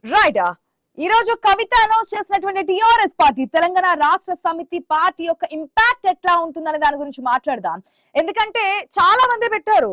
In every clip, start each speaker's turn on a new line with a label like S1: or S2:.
S1: Right. ఈ రోజు కవిత announce చేసినటువంటి టిఆర్ఎస్ పార్టీ తెలంగాణ రాష్ట్ర సమితి పార్టీ యొక్క ఇంపాక్ట్ ఎట్లా ఉంటుందనే దాని గురించి మాట్లాడదాం. ఎందుకంటే చాలా మంది పెట్టారు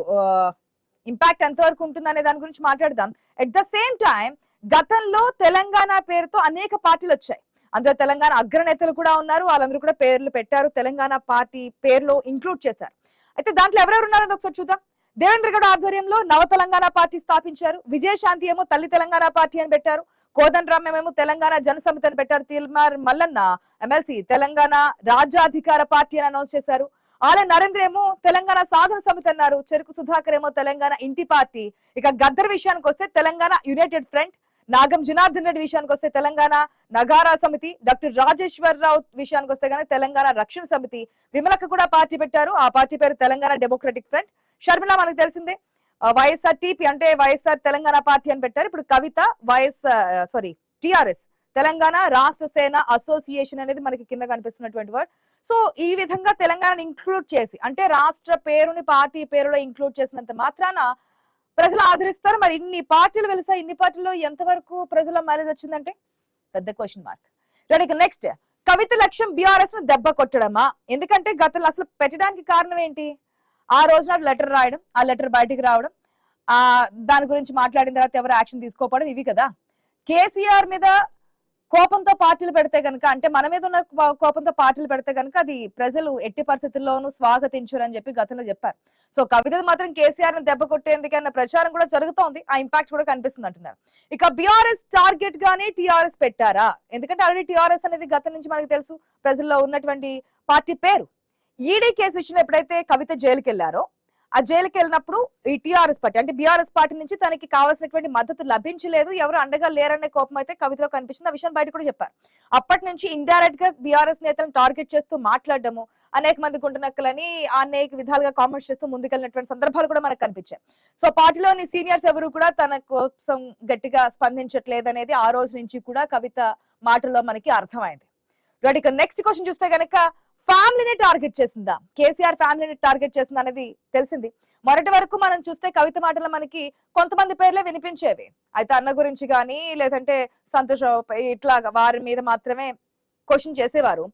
S1: ఇంపాక్ట్ ఎంతవరకు ఉంటుందనే దాని గురించి మాట్లాడదాం. ఎట్ ద సేమ్ టైం గతంలో తెలంగాణ పేరుతో అనేక పార్టీలు వచ్చాయి. అందులో తెలంగాణ అగ్రనేతలు కూడా ఉన్నారు. వాళ్ళందరూ కూడా పేర్లు పెట్టారు, తెలంగాణ పార్టీ పేరులో ఇంక్లూడ్ చేశారు. అయితే దాంట్లో ఎవరెవరు ఉన్నారని ఒకసారి చూద్దాం. దేవేంద్ర గౌడ ఆధ్వర్యంలో నవ తెలంగాణ పార్టీ స్థాపించారు. విజయశాంతి ఏమో తల్లి తెలంగాణ పార్టీ అని పెట్టారు. కోదండరామ్ ఏమో తెలంగాణ జనసమితి అని పెట్టారు. తిల్మార్ మల్లన్న ఎమ్మెల్సీ తెలంగాణ రాజ్యాధికార పార్టీ అని అనౌన్స్ చేశారు. ఆలయ నరేంద్ర ఏమో తెలంగాణ సాధన సమితి అన్నారు. చెరుకు సుధాకర్ ఏమో తెలంగాణ ఇంటి పార్టీ. ఇక గద్దర్ విషయానికి వస్తే తెలంగాణ యునైటెడ్ ఫ్రంట్. నాగం జనార్దన్ రెడ్డి విషయానికి వస్తే తెలంగాణ నగారా సమితి. డాక్టర్ రాజేశ్వరరావు విషయానికి వస్తే గానీ తెలంగాణ రక్షణ సమితి. విమలక్క కూడా పార్టీ పెట్టారు. ఆ పార్టీ పేరు తెలంగాణ డెమోక్రటిక్ ఫ్రంట్. షర్మిల మనకు తెలిసిందే వైఎస్ఆర్ టీపీ అంటే వైఎస్ఆర్ తెలంగాణ పార్టీ అని పెట్టారు. ఇప్పుడు కవిత టిఆర్ఎస్ తెలంగాణ రాష్ట్ర సేన అసోసియేషన్ అనేది మనకి కింద కనిపిస్తున్నటువంటి వర్డ్. సో ఈ విధంగా తెలంగాణ ఇంక్లూడ్ చేసి అంటే రాష్ట్ర పేరుని పార్టీ పేరులో ఇంక్లూడ్ చేసినంత మాత్రాన ప్రజలు ఆదరిస్తారు. మరి ఇన్ని పార్టీలు వెలిసా, ఇన్ని పార్టీల్లో ఎంతవరకు ప్రజల మైలేజ్ వచ్చిందంటే పెద్ద క్వశ్చన్ మార్క్. రెడీ. నెక్స్ట్, కవిత లక్ష్యం బీఆర్ఎస్ ను దెబ్బ కొట్టడమా? ఎందుకంటే గతంలో అసలు పెట్టడానికి కారణం ఏంటి? ఆ రోజు నాడు లెటర్ రాయడం, ఆ లెటర్ బయటికి రావడం, దాని గురించి మాట్లాడిన తర్వాత ఎవరు యాక్షన్ తీసుకోకపోవడం, ఇవి కదా. కేసీఆర్ మీద కోపంతో పార్టీలు పెడితే కనుక, అంటే మన మీద ఉన్న కోపంతో పార్టీలు పెడితే కనుక అది ప్రజలు ఎట్టి పరిస్థితుల్లోనూ స్వాగతించరు అని చెప్పి గతంలో చెప్పారు. సో కవిత మాత్రం కేసీఆర్ ని దెబ్బ కొట్టేందుకన్న ప్రచారం కూడా జరుగుతోంది. ఆ ఇంపాక్ట్ కూడా కనిపిస్తుంది అంటున్నారు. ఇక బీఆర్ఎస్ టార్గెట్ గానే టీఆర్ఎస్ పెట్టారా? ఎందుకంటే ఆల్రెడీ టీఆర్ఎస్ అనేది గతం నుంచి మనకు తెలుసు ప్రజల్లో ఉన్నటువంటి పార్టీ పేరు. ఈడీ కేసు విషయంలో ఎప్పుడైతే కవిత జైలుకి వెళ్లారో, ఆ జైలుకి వెళ్ళినప్పుడు ఈ టీఆర్ఎస్ పార్టీ అంటే బీఆర్ఎస్ పార్టీ నుంచి తనకి కావాల్సినటువంటి మద్దతు లభించలేదు, ఎవరు అండగా లేరనే కోపం అయితే కవితలో కనిపిస్తుంది. ఆ విషయం బయట కూడా చెప్పారు. అప్పటి నుంచి ఇండైరెక్ట్ గా బీఆర్ఎస్ నేతలను టార్గెట్ చేస్తూ మాట్లాడడము, అనేక మంది గుంటనక్కలని అనేక విధాలుగా కామెంట్స్ చేస్తూ ముందుకెళ్ళినటువంటి సందర్భాలు కూడా మనకు కనిపించాయి. సో పార్టీలోని సీనియర్స్ ఎవరు కూడా తన కోసం గట్టిగా స్పందించట్లేదు అనేది ఆ రోజు నుంచి కూడా కవిత మాటల్లో మనకి అర్థమైంది. రెడీ. నెక్స్ట్ క్వశ్చన్ చూస్తే గనక ఫ్యామిలీని టార్గెట్ చేసిందా? కేసీఆర్ ఫ్యామిలీని టార్గెట్ చేసిందా అనేది తెలిసింది. మొదటి వరకు మనం చూస్తే కవిత మాటలు మనకి కొంతమంది పేర్లే వినిపించేవి. అయితే అన్న గురించి కానీ లేదంటే సంతోష్ ఇట్లా వారి మీద మాత్రమే క్వశ్చన్ చేసేవారు.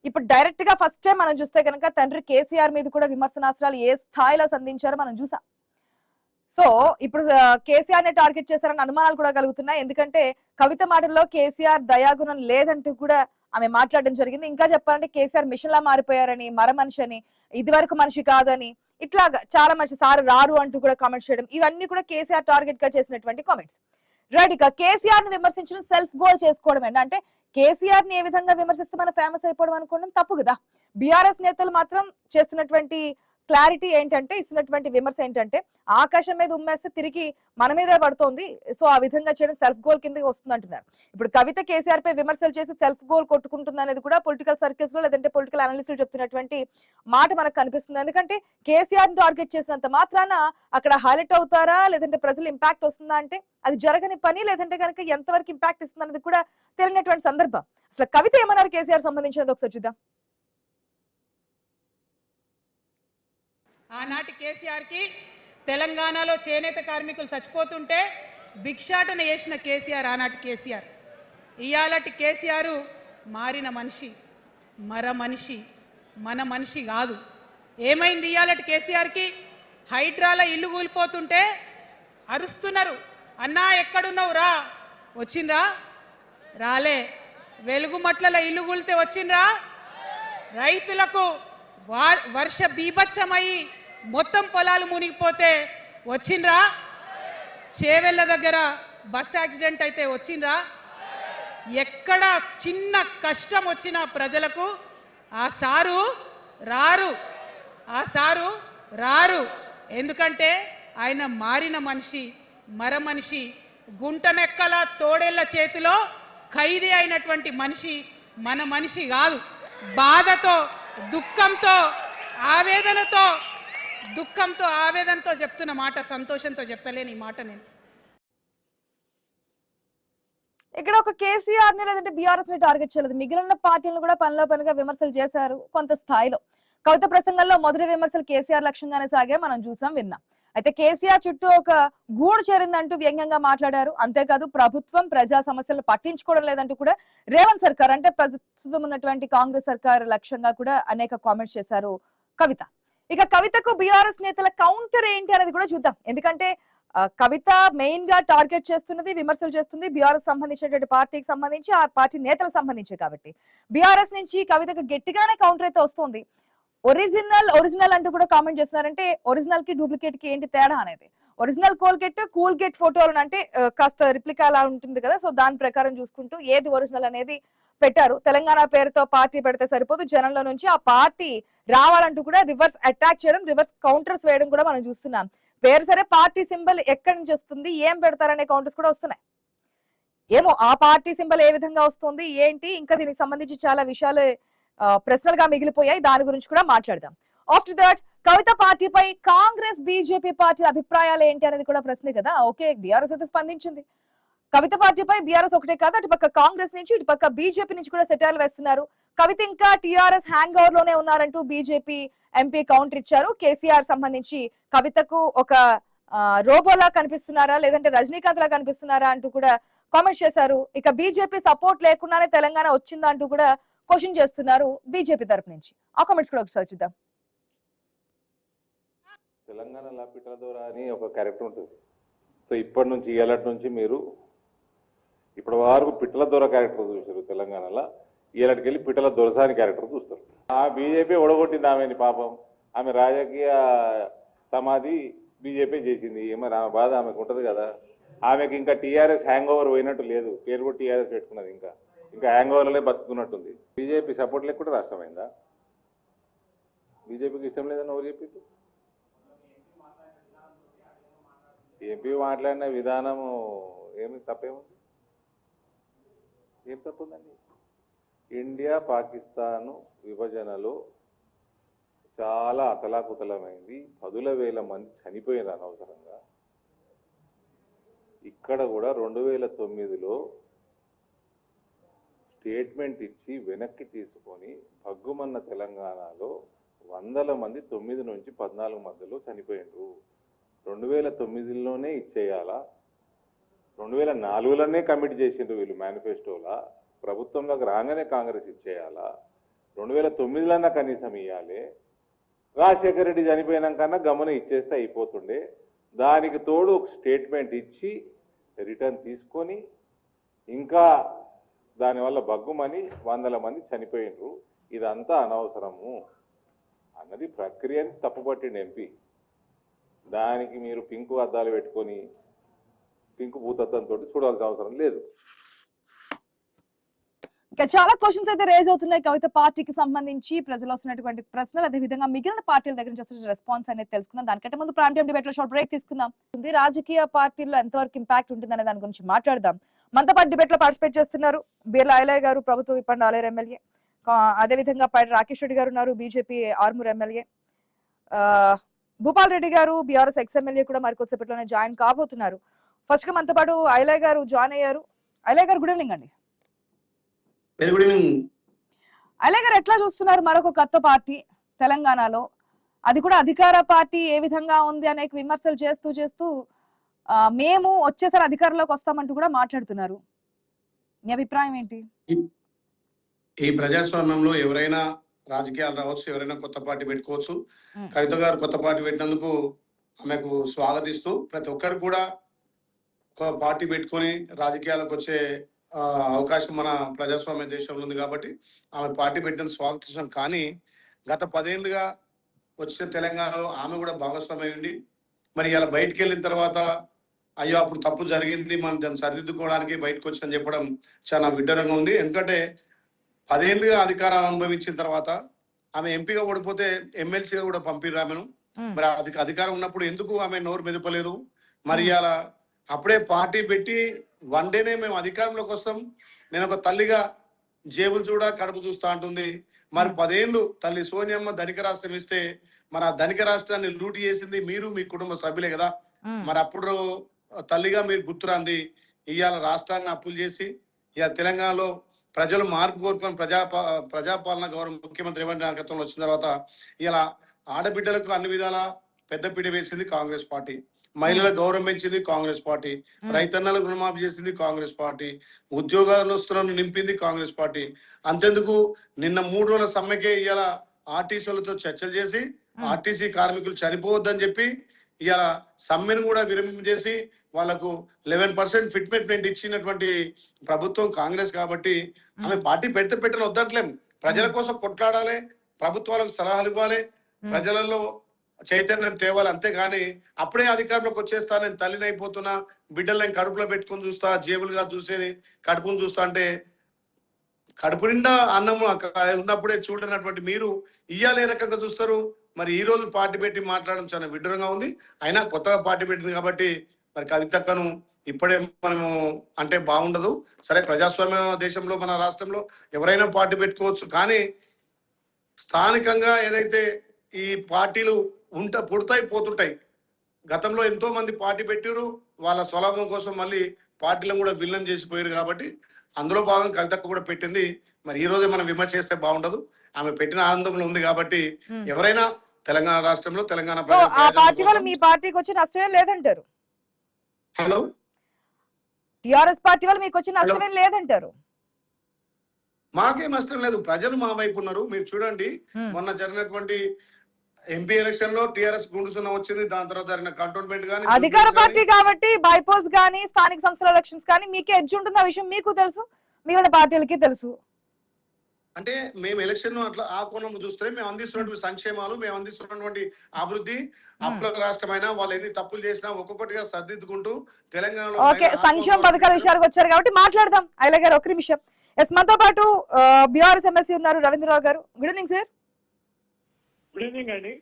S1: ఇప్పుడు డైరెక్ట్ గా ఫస్ట్ టైం మనం చూస్తే కనుక తండ్రి కేసీఆర్ మీద కూడా విమర్శనాస్త్రాలు ఏ స్థాయిలో సంధించారో మనం చూసాం. సో ఇప్పుడు కేసీఆర్ ని టార్గెట్ చేశారన్న అనుమానాలు కూడా కలుగుతున్నాయి. ఎందుకంటే కవిత మాటల్లో కేసీఆర్ దయాగుణం లేదంటూ కూడా ఆమె మాట్లాడడం జరిగింది. ఇంకా చెప్పాలంటే కేసీఆర్ మిషన్ లా మారిపోయారని, మర మనిషి అని, ఇది వరకు మనిషి కాదని, ఇట్లాగా చాలా మంచి సార్ రారు అంటూ కూడా కామెంట్స్ చేయడం, ఇవన్నీ కూడా కేసీఆర్ టార్గెట్ గా చేసినటువంటి కామెంట్స్. రైట్. కేసీఆర్ ని విమర్శించడం సెల్ఫ్ గోల్ చేసుకోవడం అంటే కేసీఆర్ ని ఏ విధంగా విమర్శిస్తే మనం ఫేమస్ అయిపోవడం అనుకోవడం తప్పు కదా. బీఆర్ఎస్ నేతలు మాత్రం చేస్తున్నటువంటి క్లారిటీ ఏంటంటే, ఇస్తున్నటువంటి విమర్శ ఏంటంటే ఆకాశం మీద ఉమ్మేస్తే తిరిగి మన మీదే పడుతోంది. సో ఆ విధంగా చేయడం సెల్ఫ్ గోల్ కిందకి వస్తుంది అంటున్నారు. ఇప్పుడు కవిత కేసీఆర్ పై విమర్శలు చేసి సెల్ఫ్ గోల్ కొట్టుకుంటుంది అనేది కూడా పొలిటికల్ సర్కిల్స్ లో లేదంటే పొలిటికల్ అనలిస్టులు చెప్తున్నటువంటి మాట మనకు కనిపిస్తుంది. ఎందుకంటే కేసీఆర్ ని టార్గెట్ చేసినంత మాత్రాన అక్కడ హైలైట్ అవుతారా లేదంటే ప్రజలు ఇంపాక్ట్ వస్తుందా అంటే అది జరగని పని. లేదంటే కనుక ఎంతవరకు ఇంపాక్ట్ ఇస్తుంది అనేది కూడా తెలియనటువంటి సందర్భం. అసలు కవిత ఏమన్నారు కేసీఆర్ సంబంధించినది ఒకసారి చూద్దాం.
S2: ఆనాటి కేసీఆర్కి తెలంగాణలో చేనేత కార్మికులు చచ్చిపోతుంటే భిక్షాటన చేసిన కేసీఆర్ ఆనాటి కేసీఆర్. ఇయాలటి కేసీఆర్ మారిన మనిషి, మర మనిషి, మన మనిషి కాదు. ఏమైంది ఇయాలటి కేసీఆర్కి? హైడ్రాల ఇల్లు కూలిపోతుంటే అరుస్తున్నారు, అన్నా ఎక్కడున్నావు రా, వచ్చిండ్రా? రాలే. వెలుగుమట్ల ఇల్లు కూలితే వచ్చిండ్రా? రైతులకు వర్ష బీభత్సమయ్యి మొత్తం పొలాలు మునిగిపోతే వచ్చిండ్రా? చేవెళ్ళ దగ్గర బస్ యాక్సిడెంట్ అయితే వచ్చిండ్రా? ఎక్కడ చిన్న కష్టం వచ్చినా ప్రజలకు ఆ సారు రారు, ఆ సారు రారు. ఎందుకంటే ఆయన మారిన మనిషి, మర మనిషి, గుంటనెక్కల తోడేళ్ల చేతిలో ఖైదీ అయినటువంటి మనిషి, మన మనిషి కాదు. బాధతో, దుఃఖంతో, ఆవేదనతో చెప్తున్న మాట, సంతోషంతో చెప్తలేని ఈ మాట నేను.
S1: ఇక్కడ ఒక కేసీఆర్ ని లేదంటే బీఆర్ఎస్ ని టార్గెట్ చేయలేదు. మిగిలిన పార్టీలను కూడా పనిలో పనిగా విమర్శలు చేశారు కొంత స్థాయిలో. కవిత ప్రసంగంలో మొదటి విమర్శలు కేసీఆర్ లక్ష్యంగానే సాగే మనం చూసాం, విన్నాం. అయితే కేసీఆర్ చుట్టూ ఒక గూడు చేరిందంటూ వ్యంగ్యంగా మాట్లాడారు. అంతేకాదు ప్రభుత్వం ప్రజా సమస్యలను పట్టించుకోవడం లేదంటూ కూడా రేవంత్ సర్కార్ అంటే ప్రస్తుతం ఉన్నటువంటి కాంగ్రెస్ సర్కార్ లక్ష్యంగా కూడా అనేక కామెంట్స్ చేశారు కవిత. ఇక కవితకు బీఆర్ఎస్ నేతల కౌంటర్ ఏంటి అనేది కూడా చూద్దాం. ఎందుకంటే కవిత మెయిన్ గా టార్గెట్ చేస్తున్నది, విమర్శలు చేస్తుంది బీఆర్ఎస్ సంబంధించినటువంటి పార్టీకి సంబంధించి, ఆ పార్టీ నేతలకు సంబంధించి. కాబట్టి బీఆర్ఎస్ నుంచి కవితకు గట్టిగానే కౌంటర్ అయితే వస్తుంది. ఒరిజినల్ అంటూ కూడా కామెంట్ చేస్తున్నారంటే ఒరిజినల్ కి డూప్లికేట్ కి ఏంటి తేడా అనేది. ఒరిజినల్ కూల్ గేట్ ఫోటోలు అంటే కాస్త రిప్లికా అలా ఉంటుంది కదా, సో దాని ప్రకారం చూసుకుంటూ ఏది ఒరిజినల్ అనేది పెట్టారు. తెలంగాణ పేరుతో పార్టీ పెడితే సరిపోదు, జనంలో నుంచి ఆ పార్టీ రావాలంటూ కూడా రివర్స్ అటాక్ చేయడం, రివర్స్ కౌంటర్స్ వేయడం కూడా మనం చూస్తున్నాం. పేరు సరే, పార్టీ సింబల్ ఎక్కడి నుంచి వస్తుంది, ఏం పెడతారనే కౌంటర్స్ కూడా వస్తున్నాయి. ఏమో ఆ పార్టీ సింబల్ ఏ విధంగా వస్తుంది ఏంటి, ఇంకా దీనికి సంబంధించి చాలా విషయాలు ప్రశ్నలుగా గా మిగిలిపోయాయి. దాని గురించి కూడా మాట్లాడదాం. ఆఫ్టర్ దట్ కవిత పార్టీపై కాంగ్రెస్ బీజేపీ పార్టీ అభిప్రాయాలు ఏంటి అనేది కూడా ప్రశ్నే కదా. ఓకే, బీఆర్ఎస్ అయితే స్పందించింది. కవిత పార్టీపై బీఆర్ఎస్ ఒకటే కాదు, అటు పక్క కాంగ్రెస్ నుంచి ఇటు పక్క బీజేపీ నుంచి కూడా సెటైర్లు వేస్తున్నారు. కవిత ఇంకా టీఆర్ఎస్ హ్యాంగ్ ఓవర్ లోనే ఉన్నారంటూ బీజేపీ ఎంపీ కౌంటర్ ఇచ్చారు. కేసీఆర్ సంబంధించి కవితకు ఒక రోబోలా కనిపిస్తున్నారా లేదంటే రజనీకాంత్ లా కనిపిస్తున్నారా అంటూ కూడా కామెంట్ చేశారు. ఇక బీజేపీ సపోర్ట్ లేకుండానే తెలంగాణ వచ్చిందా అంటూ కూడా క్వశ్చన్ చేస్తున్నారు బీజేపీ తరపు నుంచి. ఆ కామెంట్స్ కూడా ఒకసారి చూద్దాం.
S3: తెలంగాణ పిట్టల దొర అని ఒక క్యారెక్టర్ ఉంటుంది. సో ఇప్పటి నుంచి ఏళ్ళటి నుంచి మీరు ఇప్పటి వరకు పిట్టల దొర క్యారెక్టర్ చూసారు తెలంగాణలో, ఏళ్ళటికి వెళ్ళి పిట్టల దొరసాని క్యారెక్టర్ చూస్తారు. ఆ బీజేపీ ఒడగొట్టింది ఆమెని, పాపం ఆమె రాజకీయ సమాధి బీజేపీ చేసింది. మరి ఆమె బాధ ఆమెకు ఉంటుంది కదా. ఆమెకి ఇంకా టీఆర్ఎస్ హ్యాంగ్ ఓవర్ పోయినట్టు లేదు, పేరు కూడా టీఆర్ఎస్ పెట్టుకున్నది, ఇంకా హ్యాంగ్ ఓవర్లే బతుకున్నట్టుంది. బీజేపీ సపోర్ట్ లేకుండా రాష్ట్రమైందా? బీజేపీకి ఇష్టం లేదని ఎవరు చెప్పింది? ఎంపీ మాట్లాడిన విధానము ఏమి తప్పేముంది? ఏం తప్పుందండి? ఇండియా పాకిస్తాను విభజనలో చాలా అతలాకుతలమైంది, 10,000 మంది చనిపోయిన అనవసరంగా. ఇక్కడ కూడా 2009లో స్టేట్మెంట్ ఇచ్చి వెనక్కి తీసుకొని భగ్గుమన్న తెలంగాణలో 100 మంది 9 నుంచి 14 మధ్యలో చనిపోయిండ్రు. 2009లోనే ఇచ్చేయాలా? 2004లోనే కమిట్ చేసిండ్రు వీళ్ళు మేనిఫెస్టోలా. ప్రభుత్వంలోకి రాగానే కాంగ్రెస్ ఇచ్చేయాలా? 2009లన్నా కనీసం ఇవ్వాలి. రాజశేఖర రెడ్డి చనిపోయినాకన్నా గమన ఇచ్చేస్తే అయిపోతుండే. దానికి తోడు ఒక స్టేట్మెంట్ ఇచ్చి రిటర్న్ తీసుకొని ఇంకా దానివల్ల బగ్గుమని 100 మంది చనిపోయినరు. ఇదంతా అనవసరము అన్నది ప్రక్రియని తప్పుపట్టిండు ఎంపీ. దానికి మీరు పింకు అద్దాలు పెట్టుకొని పింకు భూతత్వంతో చూడాల్సిన అవసరం లేదు.
S1: ఇంకా చాలా క్వశ్చన్స్ అయితే రేజ్ అవుతున్నాయి కవిత పార్టీకి సంబంధించి, ప్రజలు వస్తున్నటువంటి ప్రశ్నలు, అదే విధంగా మిగిలిన పార్టీల దగ్గర నుంచి వస్తున్న రెస్పాన్స్ అనేది తెలుసుకుందాం. దానికంటే ముందు ప్రాంతీయ డిబేట్ లో షార్ట్ బ్రేక్ తీసుకుందాం. రాజకీయ పార్టీల్లో ఎంతవరకు ఇంపాక్ట్ ఉంటుందనే దాని గురించి మాట్లాడదాం. మనతో పాటు డిబేట్ లో పార్టిసిపేట్ చేస్తున్నారు బీర్లా ఐలయ్య గారు, ప్రభుత్వ విపండి ఆలేరు ఎమ్మెల్యే, అదే విధంగా పైడి రాకేష్ రెడ్డి గారు ఉన్నారు, బీజేపీ ఆర్మూర్ ఎమ్మెల్యే, భూపాల్ రెడ్డి గారు బీఆర్ఎస్ ఎక్స్ ఎమ్మెల్యే కూడా మరికొద్దిసేపట్లోనే జాయిన్ కాబోతున్నారు. ఫస్ట్ గా మనతో పాటు ఐలయ్య గారు జాయిన్ అయ్యారు. ఐలయ్య గారు గుడ్ ఈవినింగ్ అండి. ఐలయ్య గారు ఎట్లా చూస్తున్నారు మరొక కొత్త పార్టీ తెలంగాణలో, అది కూడా అధికార పార్టీ ఏ విధంగా ఉంది అనేక విమర్శలు చేస్తూ మేము వచ్చేసరి అధికారంలోకి వస్తామంటూ కూడా మాట్లాడుతున్నారు. మీ అభిప్రాయం ఏంటి?
S4: ఈ ప్రజాస్వామ్యంలో ఎవరైనా రాజకీయాలు రావచ్చు, ఎవరైనా కొత్త పార్టీ పెట్టుకోవచ్చు. కవిత గారు కొత్త పార్టీ పెట్టినందుకు ఆమెకు స్వాగతిస్తూ ప్రతి ఒక్కరు కూడా ఒక పార్టీ పెట్టుకొని రాజకీయాలకు వచ్చే అవకాశం మన ప్రజాస్వామ్య దేశంలో ఉంది కాబట్టి ఆమె పార్టీ పెట్టినందుకు స్వాగతిస్తాం. కానీ గత 10 ఏళ్ళుగా వచ్చిన తెలంగాణలో ఆమె కూడా భాగస్వామ్యం ఉంది. మరి ఇలా బయటికి వెళ్ళిన తర్వాత అయ్యో అప్పుడు తప్పు జరిగింది, మనం దాన్ని సరిదిద్దుకోవడానికి బయటకు వచ్చని చెప్పడం చాలా విడ్డూరంగా ఉంది. ఎందుకంటే 10 ఏళ్ళుగా అధికారాన్ని అనుభవించిన తర్వాత ఆమె ఎంపీగా ఓడిపోతే ఎమ్మెల్సీగా కూడా పంపిర్రు ఆమెను. మరి అధికారం ఉన్నప్పుడు ఎందుకు ఆమె నోరు మెదపలేదు? మరి అలా అప్పుడే పార్టీ పెట్టి 1 డేనే మేము అధికారంలోకి వస్తాం, నేను ఒక తల్లిగా జేబులు చూడ కడుపు చూస్తా అంటుంది. మరి 10 ఏళ్ళు తల్లి సోనియమ్మ ధనిక రాష్ట్రం ఇస్తే మరి ఆ ధనిక రాష్ట్రాన్ని లూటి చేసింది మీరు, మీ కుటుంబ సభ్యులే కదా. మరి అప్పుడు తల్లిగా మీరు గుర్తురాంది. ఇవాళ రాష్ట్రాన్ని అప్పులు చేసి ఇవాళ తెలంగాణలో ప్రజలు మార్పు కోరుకొని ప్రజాపాలన గౌరవ ముఖ్యమంత్రి రేవంత్ నాయకత్వంలో వచ్చిన తర్వాత ఇలా ఆడబిడ్డలకు అన్ని విధాల పెద్దపీట వేసింది కాంగ్రెస్ పార్టీ, మహిళలకు గౌరవం పెంచింది కాంగ్రెస్ పార్టీ, రైతన్నలకు రుణమాఫీ చేసింది కాంగ్రెస్ పార్టీ, ఉద్యోగస్తులను నింపింది కాంగ్రెస్ పార్టీ. అంతెందుకు నిన్న 3 రోజుల సమ్మెకే ఇవాళ ఆర్టీసీలతో చర్చలు చేసి ఆర్టీసీ కార్మికులు చనిపోవద్దని చెప్పి ఇవాళ సమ్మెను కూడా విరమించేసి వాళ్ళకు 11% ఫిట్మెంట్ ఇచ్చినటువంటి ప్రభుత్వం కాంగ్రెస్ కాబట్టి ఆమె పార్టీ పెట్టని వద్దంటలేం. ప్రజల కోసం కొట్లాడాలి, ప్రభుత్వాలకు సలహాలు ఇవ్వాలి, ప్రజలలో చైతన్యం తేవాలి. అంతేగాని అప్పుడే అధికారంలోకి వచ్చేస్తా, నేను తల్లిని అయిపోతున్నా, బిడ్డలను కడుపులో పెట్టుకుని చూస్తా, జేబులుగా చూసేది కడుపును చూస్తా అంటే కడుపు నిండా అన్నము ఉన్నప్పుడే చూడనటువంటి మీరు ఇయ్యాలి ఏ రకంగా చూస్తారు? మరి ఈ రోజు పార్టీ పెట్టి మాట్లాడడం చాలా విడ్డూరంగా ఉంది. అయినా కొత్తగా పార్టీ పెట్టింది కాబట్టి మరి కవితక్కను ఇప్పుడే మనము అంటే బాగుండదు. సరే, ప్రజాస్వామ్య దేశంలో మన రాష్ట్రంలో ఎవరైనా పార్టీ పెట్టుకోవచ్చు, కానీ స్థానికంగా ఏదైతే ఈ పార్టీలు పుడతాయి పోతుంటాయి. గతంలో ఎంతో మంది పార్టీ పెట్టారు, వాళ్ళ స్వలాభం కోసం మళ్ళీ పార్టీలను కూడా విలీనం చేసిపోయారు. కాబట్టి అందులో భాగం కవితక్క కూడా పెట్టింది. మరి ఈ రోజే మనం విమర్శ చేస్తే బాగుండదు. ఆమె పెట్టిన ఆనందంలో ఉంది కాబట్టి ఎవరైనా తెలంగాణ రాష్ట్రంలో తెలంగాణ
S1: ఆ పార్టీ వల్ల మీ పార్టీకి వచ్చి నష్టమే లేదంటారు.
S4: హలో,
S1: టిఆర్ఎస్ పార్టీ వల్ల మీకు వచ్చి నష్టమే లేదంటారు.
S4: మాకేం నష్టం లేదు, ప్రజలు మా వైపు ఉన్నారు. మీరు చూడండి, మొన్న జరిగినటువంటి ఎంపీ ఎలక్షన్ లో టిఆర్ఎస్ గుండుసున్న వచ్చింది. దాని తర్వాత జరిగిన కంటోన్మెంట్ గానీ
S1: అధికార పార్టీ కాబట్టి బైపోస్ గానీ స్థానిక సంస్థల ఎలక్షన్స్ కానీ మీకే ఎడ్జ్ ఉంటుంది. ఆ విషయం మీకు తెలుసు, మిగిలిన పార్టీలకి తెలుసు.
S4: అంటే మేము ఎలక్షన్ అట్లా ఆ కోణం చూస్తే మేము అందిస్తున్నటువంటి సంక్షేమాలు, మేము అందిస్తున్నటువంటి అభివృద్ధి, అప్పుల రాష్ట్రమైనా వాళ్ళు ఎన్ని తప్పులు చేసినా ఒక్కొక్కటిగా సర్దిద్దుకుంటూ తెలంగాణలో
S1: ఓకే, సంక్షేమ పథకాల విషయానికి వచ్చారు కాబట్టి మాట్లాడదాం. ఐల గారు ఒక నిమిషం. ఎస్, మనతో పాటు బీఆర్ఎస్ ఎమ్మెల్సీ ఉన్నారు రవీంద్రరావు గారు. Good evening sir.
S5: Good evening అండి.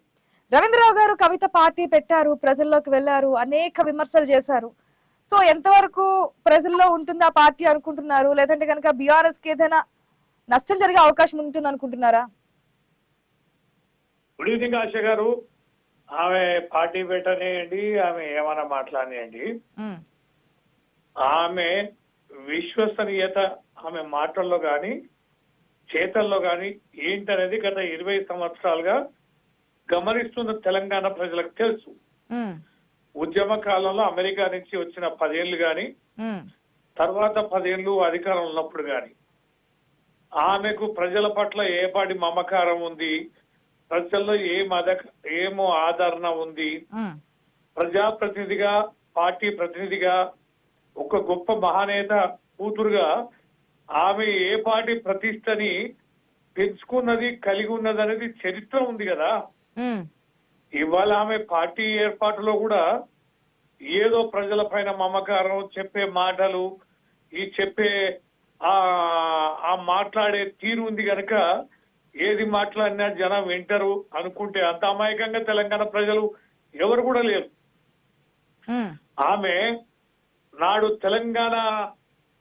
S1: రవీంద్రరావు గారు, కవిత పార్టీ పెట్టారు, ప్రజల్లోకి వెళ్లారు, అనేక విమర్శలు చేశారు. సో ఎంతవరకు ప్రజల్లో ఉంటుంది ఆ పార్టీ అనుకుంటున్నారు? లేదంటే కనుక బీఆర్ఎస్ కి ఏదైనా నష్టం జరిగే అవకాశం ఉంటుంది అనుకుంటున్నారా?
S5: గుడ్ ఈవినింగ్ ఆశ గారు. ఆమె పార్టీ పెట్టనేయండి, ఆమె ఏమైనా మాట్లాడనేయండి, ఆమె విశ్వసనీయత ఆమె మాటల్లో గాని చేతల్లో గాని ఏంటనేది గత 20 సంవత్సరాలుగా గమనిస్తున్న తెలంగాణ ప్రజలకు తెలుసు. ఉద్యమ కాలంలో అమెరికా నుంచి వచ్చిన 10 ఏళ్ళు గాని, తర్వాత 10 ఏళ్ళు అధికారం ఉన్నప్పుడు గాని ఆమెకు ప్రజల పట్ల ఏ పాటి మమకారం ఉంది, ప్రజల్లో ఏమో ఆదరణ ఉంది, ప్రజాప్రతినిధిగా, పార్టీ ప్రతినిధిగా, ఒక గొప్ప మహానేత కూతురుగా ఆమె ఏ పార్టీ ప్రతిష్టని పెంచుకున్నది, కలిగి ఉన్నది అనేది చరిత్ర ఉంది కదా. ఇవాళ ఆమె పార్టీ ఏర్పాటులో కూడా ఏదో ప్రజల పైన మమకారం, చెప్పే మాటలు, ఈ చెప్పే ఆ మాట్లాడే తీరు ఉంది కనుక ఏది మాట్లాడినా జనం వింటారు అనుకుంటే అంత అమాయకంగా తెలంగాణ ప్రజలు ఎవరు కూడా లేరు. ఆమె నాడు తెలంగాణ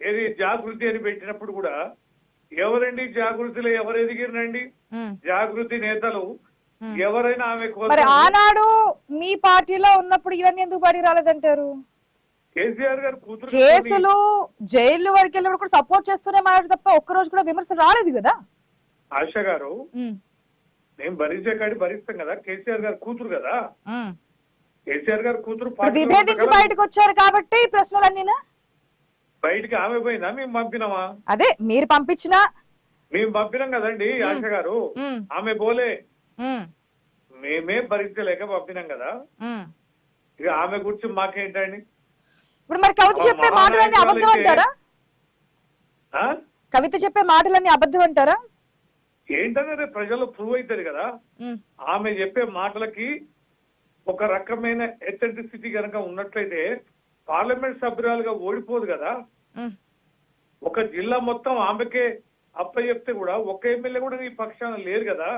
S5: ఏది జాగృతి అని పెట్టినప్పుడు కూడా ఎవరండి జాగృతిలో ఎవరు ఎదిగిరండి? జాగృతి నేతలు ఎవరైనా ఆమె
S1: మరి ఆనాడు మీ పార్టీలో ఉన్నప్పుడు ఇవన్నీ ఎందుకు బయటికి రాలేదంటారు?
S5: కేసీఆర్ గారు కూతురు
S1: కేసులు, జైలు వరకు వెళ్ళినప్పుడు కూడా సపోర్ట్ చేస్తూనే మాట్లాడు తప్ప ఒక్కరోజు కూడా విమర్శలు రాలేదు కదా.
S5: ఆశ గారు, మేము భరించే కాడి భరిస్తాం కదా. కేసీఆర్ గారు కూతురు కదా, కేసీఆర్ గారు కూతురు
S1: విభేదించి బయటకు వచ్చారు కాబట్టి ప్రశ్నలన్నీనా
S5: బయటికి ఆమె పోయినా మేము పంపినామా?
S1: అదే మీరు పంపించినా
S5: మేము పంపినాం కదండి ఆశ గారు. ఆమె పోలే, మేమే భరించలేక పంపినాం కదా. ఇక ఆమె గురించి మాకేంటండి?
S1: ఇప్పుడు మరి కవిత చెప్పే మాటలన్నీ అబద్ధం అంటారా? కవిత చెప్పే మాటలన్నీ అబద్ధం అంటారా?
S5: ఏంటనే ప్రజలు ప్రూవ్ అవుతుంది కదా. ఆమె చెప్పే మాటలకి ఒక రకమైన ఎథెంటిసిటీ కనుక ఉన్నట్లయితే పార్లమెంట్ సభ్యురాలుగా ఓడిపోదు కదా. ఒక జిల్లా మొత్తం ఆమెకే అప్పచెప్తే కూడా ఒక ఎమ్మెల్యే కూడా నీ పక్షాన లేరు కదా,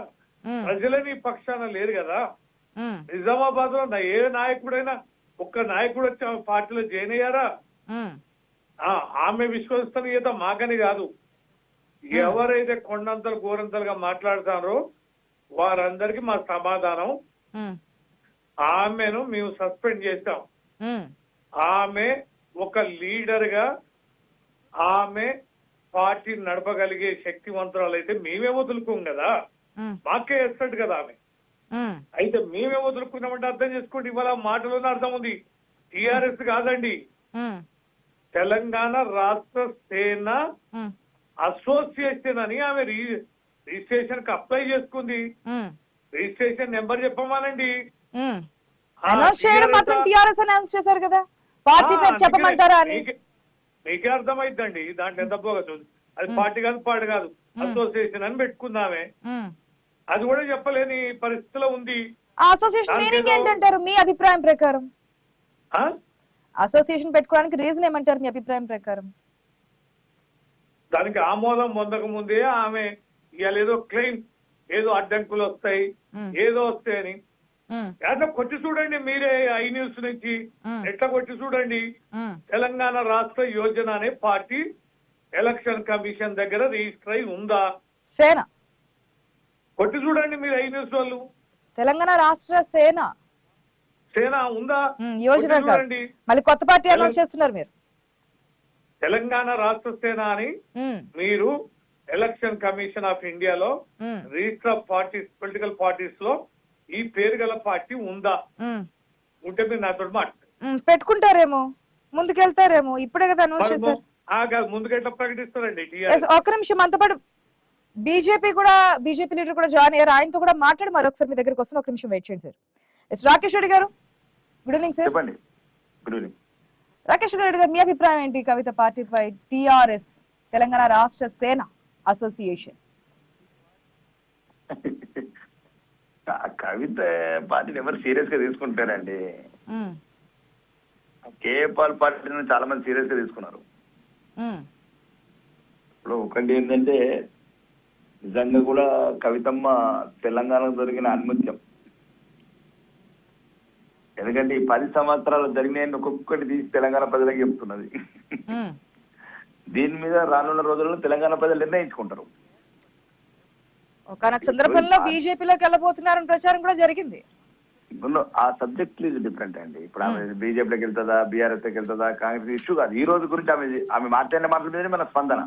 S5: ప్రజలే నీ పక్షాన లేరు కదా. నిజామాబాద్ లో ఏ నాయకుడైనా ఒక్క నాయకుడు వచ్చి ఆమె పార్టీలో జాయిన్ అయ్యారా? ఆమె విశ్వసనీయత మాకని కాదు, ఎవరైతే కొండంతలు గోరంతలుగా మాట్లాడతారో వారందరికీ మా సమాధానం, ఆమెను మేము సస్పెండ్ చేశాం. ఆమె ఒక లీడర్ గా ఆమె పార్టీని నడపగలిగే శక్తివంతురాలు అయితే మేమే వదులుకోం కదా, మాకే ఎస్టెడ్ కదా ఆమె. అయితే మేమే వదులుకున్నామంటే అర్థం చేసుకోండి. ఇవాళ మాటలోనే అర్థం ఉంది. టిఆర్ఎస్ కాదండి, తెలంగాణ రాష్ట్ర సేన అసోసియేషన్ అని ఆమె రిజిస్ట్రేషన్ కి అప్లై చేసుకుంది. Registration number చెప్పమానండి.
S1: అనౌన్స్ చేయడం మాత్రం టిఆర్ఎస్ అనౌన్స్ చేశారు కదా, పార్టీ పేరు చెప్పమంటారా అని.
S5: మీకే అర్థమైందండి దాంట్లో ఎంత పోగచ్చు. అది పార్టీ కాదు, పార్టీ కాదు, అసోసియేషన్ అని పెట్టుకుందామే. అది కూడా చెప్పలేని పరిస్థితిలో ఉంది.
S1: ఆ అసోసియేషన్ మీనింగ్ ఏంటంటారు మీ అభిప్రాయం ప్రకారం? అసోసియేషన్ పెట్టుకోవడానికి రీజన్ ఏమంటారు మీ అభిప్రాయం ప్రకారం?
S5: దానికి ఆమోదం పొందక ముందే ఆమె ఇవాళ ఏదో క్లెయిమ్, ఏదో అడ్డంకులు వస్తాయి, ఏదో వస్తాయని ఎట్లా కొట్టి చూడండి. మీరే ఐ న్యూస్ నుంచి ఎట్లా కొట్టి చూడండి. తెలంగాణ రాష్ట్ర యోజన అనే పార్టీ ఎలక్షన్ కమిషన్ దగ్గర రిజిస్టర్ అయి ఉందా?
S1: సేన
S5: కొట్టి చూడండి మీరు ఐ న్యూస్ వాళ్ళు.
S1: తెలంగాణ రాష్ట్ర సేన
S5: ఉందా?
S1: యోజన చూడండి. మళ్ళీ కొత్త పార్టీ అనౌన్స్ చేస్తున్నారు మీరు.
S5: తెలంగాణ రాష్ట్ర సేన అని మీరు ఎలక్షన్ కమిషన్ ఆఫ్ ఇండియాలో register of parties, political parties లో ఈ పేరు గల పార్టీ ఉందా? ఉంటే మీరు నాతో
S1: పెట్టుకుంటారేమో, ముందుకెళ్తారేమో. ఇప్పుడే కదా అనౌన్స్ చేశారు.
S5: ముందుకెట్లా ప్రకటిస్తారండి?
S1: ఒక నిమిషం, అంత పాటు బీజేపీ లీడర్ కూడా జాయిన్ అయ్యారు. ఆయనతో కూడా మాట్లాడి మరొకసారి మీ దగ్గరకు వస్తున్న. ఒక నిమిషం వెయిట్ చేయండి సార్. ఎస్ రాకేష్ రెడ్డి గారు, గుడ్ ఈవినింగ్ సార్.
S6: చెప్పండి. గుడ్ ఈవినింగ్
S1: రాకేష్ రెడ్డి గారు, మీ అభిప్రాయం ఏంటి కవిత పార్టీపై టిఆర్ఎస్ తెలంగాణ రాష్ట్ర సేన అసోసియేషన్?
S6: కవిత పార్టీని ఎవరు సీరియస్ గా తీసుకుంటారండి? కేపాల్ పార్టీని చాలా మంది సీరియస్ గా తీసుకున్నారు. ఇప్పుడు ఒకటి ఏంటంటే నిజంగా కూడా కవితమ్మ తెలంగాణకు జరిగిన అన్ముత్యం. ఎందుకంటే ఈ 10 సంవత్సరాలు జరిగిన ఒక్కొక్కటి తీసి తెలంగాణ ప్రజలకు చెప్తున్నది. దీని మీద రానున్న రోజుల్లో తెలంగాణ ప్రజలు నిర్ణయించుకుంటారు.
S1: ఒక సందర్భంలో బీజేపీలోకి వెళ్ళబోతున్నారని ప్రచారం కూడా జరిగింది.
S6: ఆ సబ్జెక్ట్ ఈజ్ డిఫరెంట్ అండి. ఇప్పుడు ఆమె బీజేపీలోకి వెళ్తుందా, బీఆర్ఎస్ లోకి వెళ్తుందా, కాంగ్రెస్ ఇష్యూ కాదు. ఈ రోజు గురించి ఆమె మాట్లాడిన మాటల మీద మన స్పందన.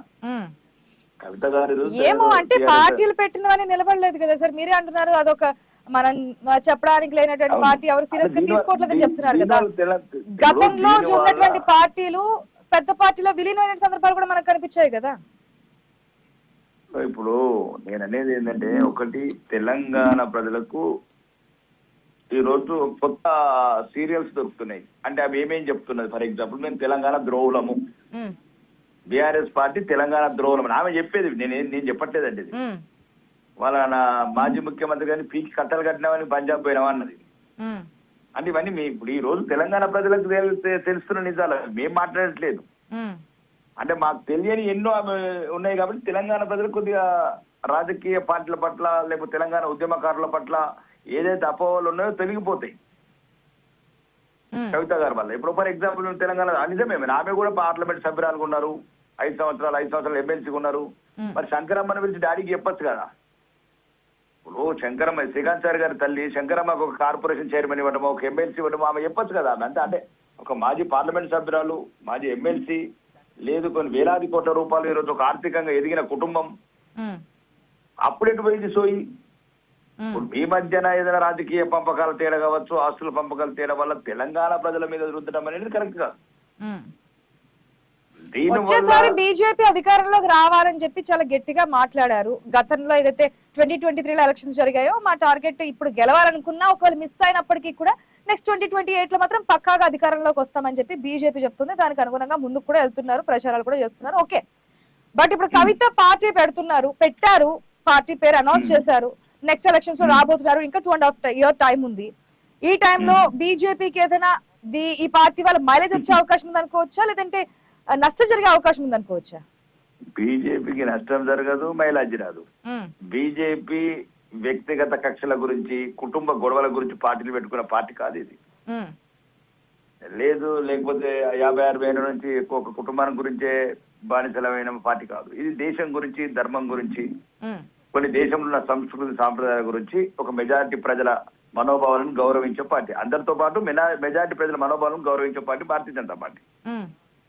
S6: కవిత గారు
S1: ఏమో అంటే పార్టీలు పెట్టినవని నిలబడలేదు కదా సార్, మీరే అంటున్నారు అదొక మనం చెప్పడానికి లేనటువంటి పార్టీ ఎవరు సీరియస్ గా తీసుకోవట్లేదని చెప్తున్నారు కదా. గతంలో ఉన్నటువంటి పార్టీలు పెద్ద పార్టీలో విలీనమైన సందర్భాలు కూడా మనకు కనిపించాయి కదా.
S6: ఇప్పుడు నేను అనేది ఏంటంటే, ఒకటి తెలంగాణ ప్రజలకు ఈ రోజు కొత్త సీరియల్స్ దొరుకుతున్నాయి. అంటే అవి ఏమేం చెప్తున్నది? ఫర్ ఎగ్జాంపుల్, మేము తెలంగాణ ద్రోహులము, బీఆర్ఎస్ పార్టీ తెలంగాణ ద్రోహులము ఆమె చెప్పేది. నేను చెప్పట్లేదండి. ఇది వాళ్ళ మాజీ ముఖ్యమంత్రి గారిని పీకి కట్టలు కట్టినామని పంజాబ్ పోయినామా అన్నది. అంటే ఇవన్నీ ఇప్పుడు ఈ రోజు తెలంగాణ ప్రజలకు తెలుస్తున్న నిజాలు, మేము మాట్లాడట్లేదు. అంటే మాకు తెలియని ఎన్నో ఉన్నాయి కాబట్టి తెలంగాణ ప్రజలు కొద్దిగా రాజకీయ పార్టీల పట్ల, లేకపోతే తెలంగాణ ఉద్యమకారుల పట్ల ఏదైతే అపోహలు ఉన్నాయో తొలగిపోతాయి కవిత గారి వల్ల. ఇప్పుడు ఫర్ ఎగ్జాంపుల్ తెలంగాణ నిజమే, ఆమె కూడా పార్లమెంట్ సభ్యురాలుగా ఉన్నారు, 5 సంవత్సరాలు ఎమ్మెల్సీగా ఉన్నారు. మరి శంకరమ్మని పిలిచి డాడీకి చెప్పొచ్చు కదా. ఇప్పుడు శంకరమ్మ, శ్రీకాంత్ సార్ గారి తల్లి శంకరమ్మకు ఒక కార్పొరేషన్ చైర్మన్ ఇవ్వడమో, ఒక ఎమ్మెల్సీ ఇవ్వడమో ఆమె చెప్పొచ్చు కదా. అంటే ఒక మాజీ పార్లమెంట్ సభ్యురాలు, మాజీ ఎమ్మెల్సీ, లేదు కొన్ని వేలాది కోట్ల రూపాయలు ఈరోజు ఒక ఆర్థికంగా ఎదిగిన కుటుంబం. అప్పుడెటు పోయింది సోయి? ఇప్పుడు మీ మధ్యన ఏదైనా రాజకీయ పంపకాల తేడా కావచ్చు, ఆస్తుల పంపకాల తేడా వల్ల తెలంగాణ ప్రజల మీద రుద్దడం అనేది కరెక్ట్ కాదు.
S1: వచ్చేసారి బీజేపీ అధికారంలోకి రావాలని చెప్పి చాలా గట్టిగా మాట్లాడారు. గతంలో ఏదైతే 2023లో ఎలక్షన్స్ జరిగాయో మా టార్గెట్ ఇప్పుడు గెలవాలనుకున్నా, ఒకవేళ మిస్ అయినప్పటికీ కూడా నెక్స్ట్ 2028లో మాత్రం పక్కాగా అధికారంలోకి వస్తామని చెప్పి బీజేపీ చెప్తుంది. దానికి అనుగుణంగా ముందుకు కూడా వెళ్తున్నారు, ప్రచారాలు కూడా చేస్తున్నారు. ఓకే, బట్ ఇప్పుడు కవిత పార్టీ పెట్టారు, పార్టీ పేరు అనౌన్స్ చేశారు, నెక్స్ట్ ఎలక్షన్స్ లో రాబోతున్నారు, ఇంకా 2.5 years టైం ఉంది. ఈ టైంలో బీజేపీకి ఏదైనా ఈ పార్టీ వాళ్ళ మైలేజ్ వచ్చే అవకాశం ఉందనుకోవచ్చా, లేదంటే నష్టం జరిగే అవకాశం ఉందనుకోవచ్చా?
S6: బీజేపీకి నష్టం జరగదు, మైలేజ్ రాదు. బీజేపీ వ్యక్తిగత కక్షల గురించి, కుటుంబ గొడవల గురించి పార్టీలు పెట్టుకున్న పార్టీ కాదు ఇది. లేదు, లేకపోతే 50-60 ఏళ్ళ నుంచి ఒక కుటుంబాల గురించే బానిసలమైన పార్టీ కాదు ఇది. దేశం గురించి, ధర్మం గురించి, కొన్ని దేశంలో ఉన్న సంస్కృతి సాంప్రదాయాల గురించి, ఒక మెజారిటీ ప్రజల మనోభావాలను గౌరవించే పార్టీ. అందరితో పాటు మెజారిటీ ప్రజల మనోభావాలను గౌరవించే పార్టీ భారతీయ జనతా పార్టీ.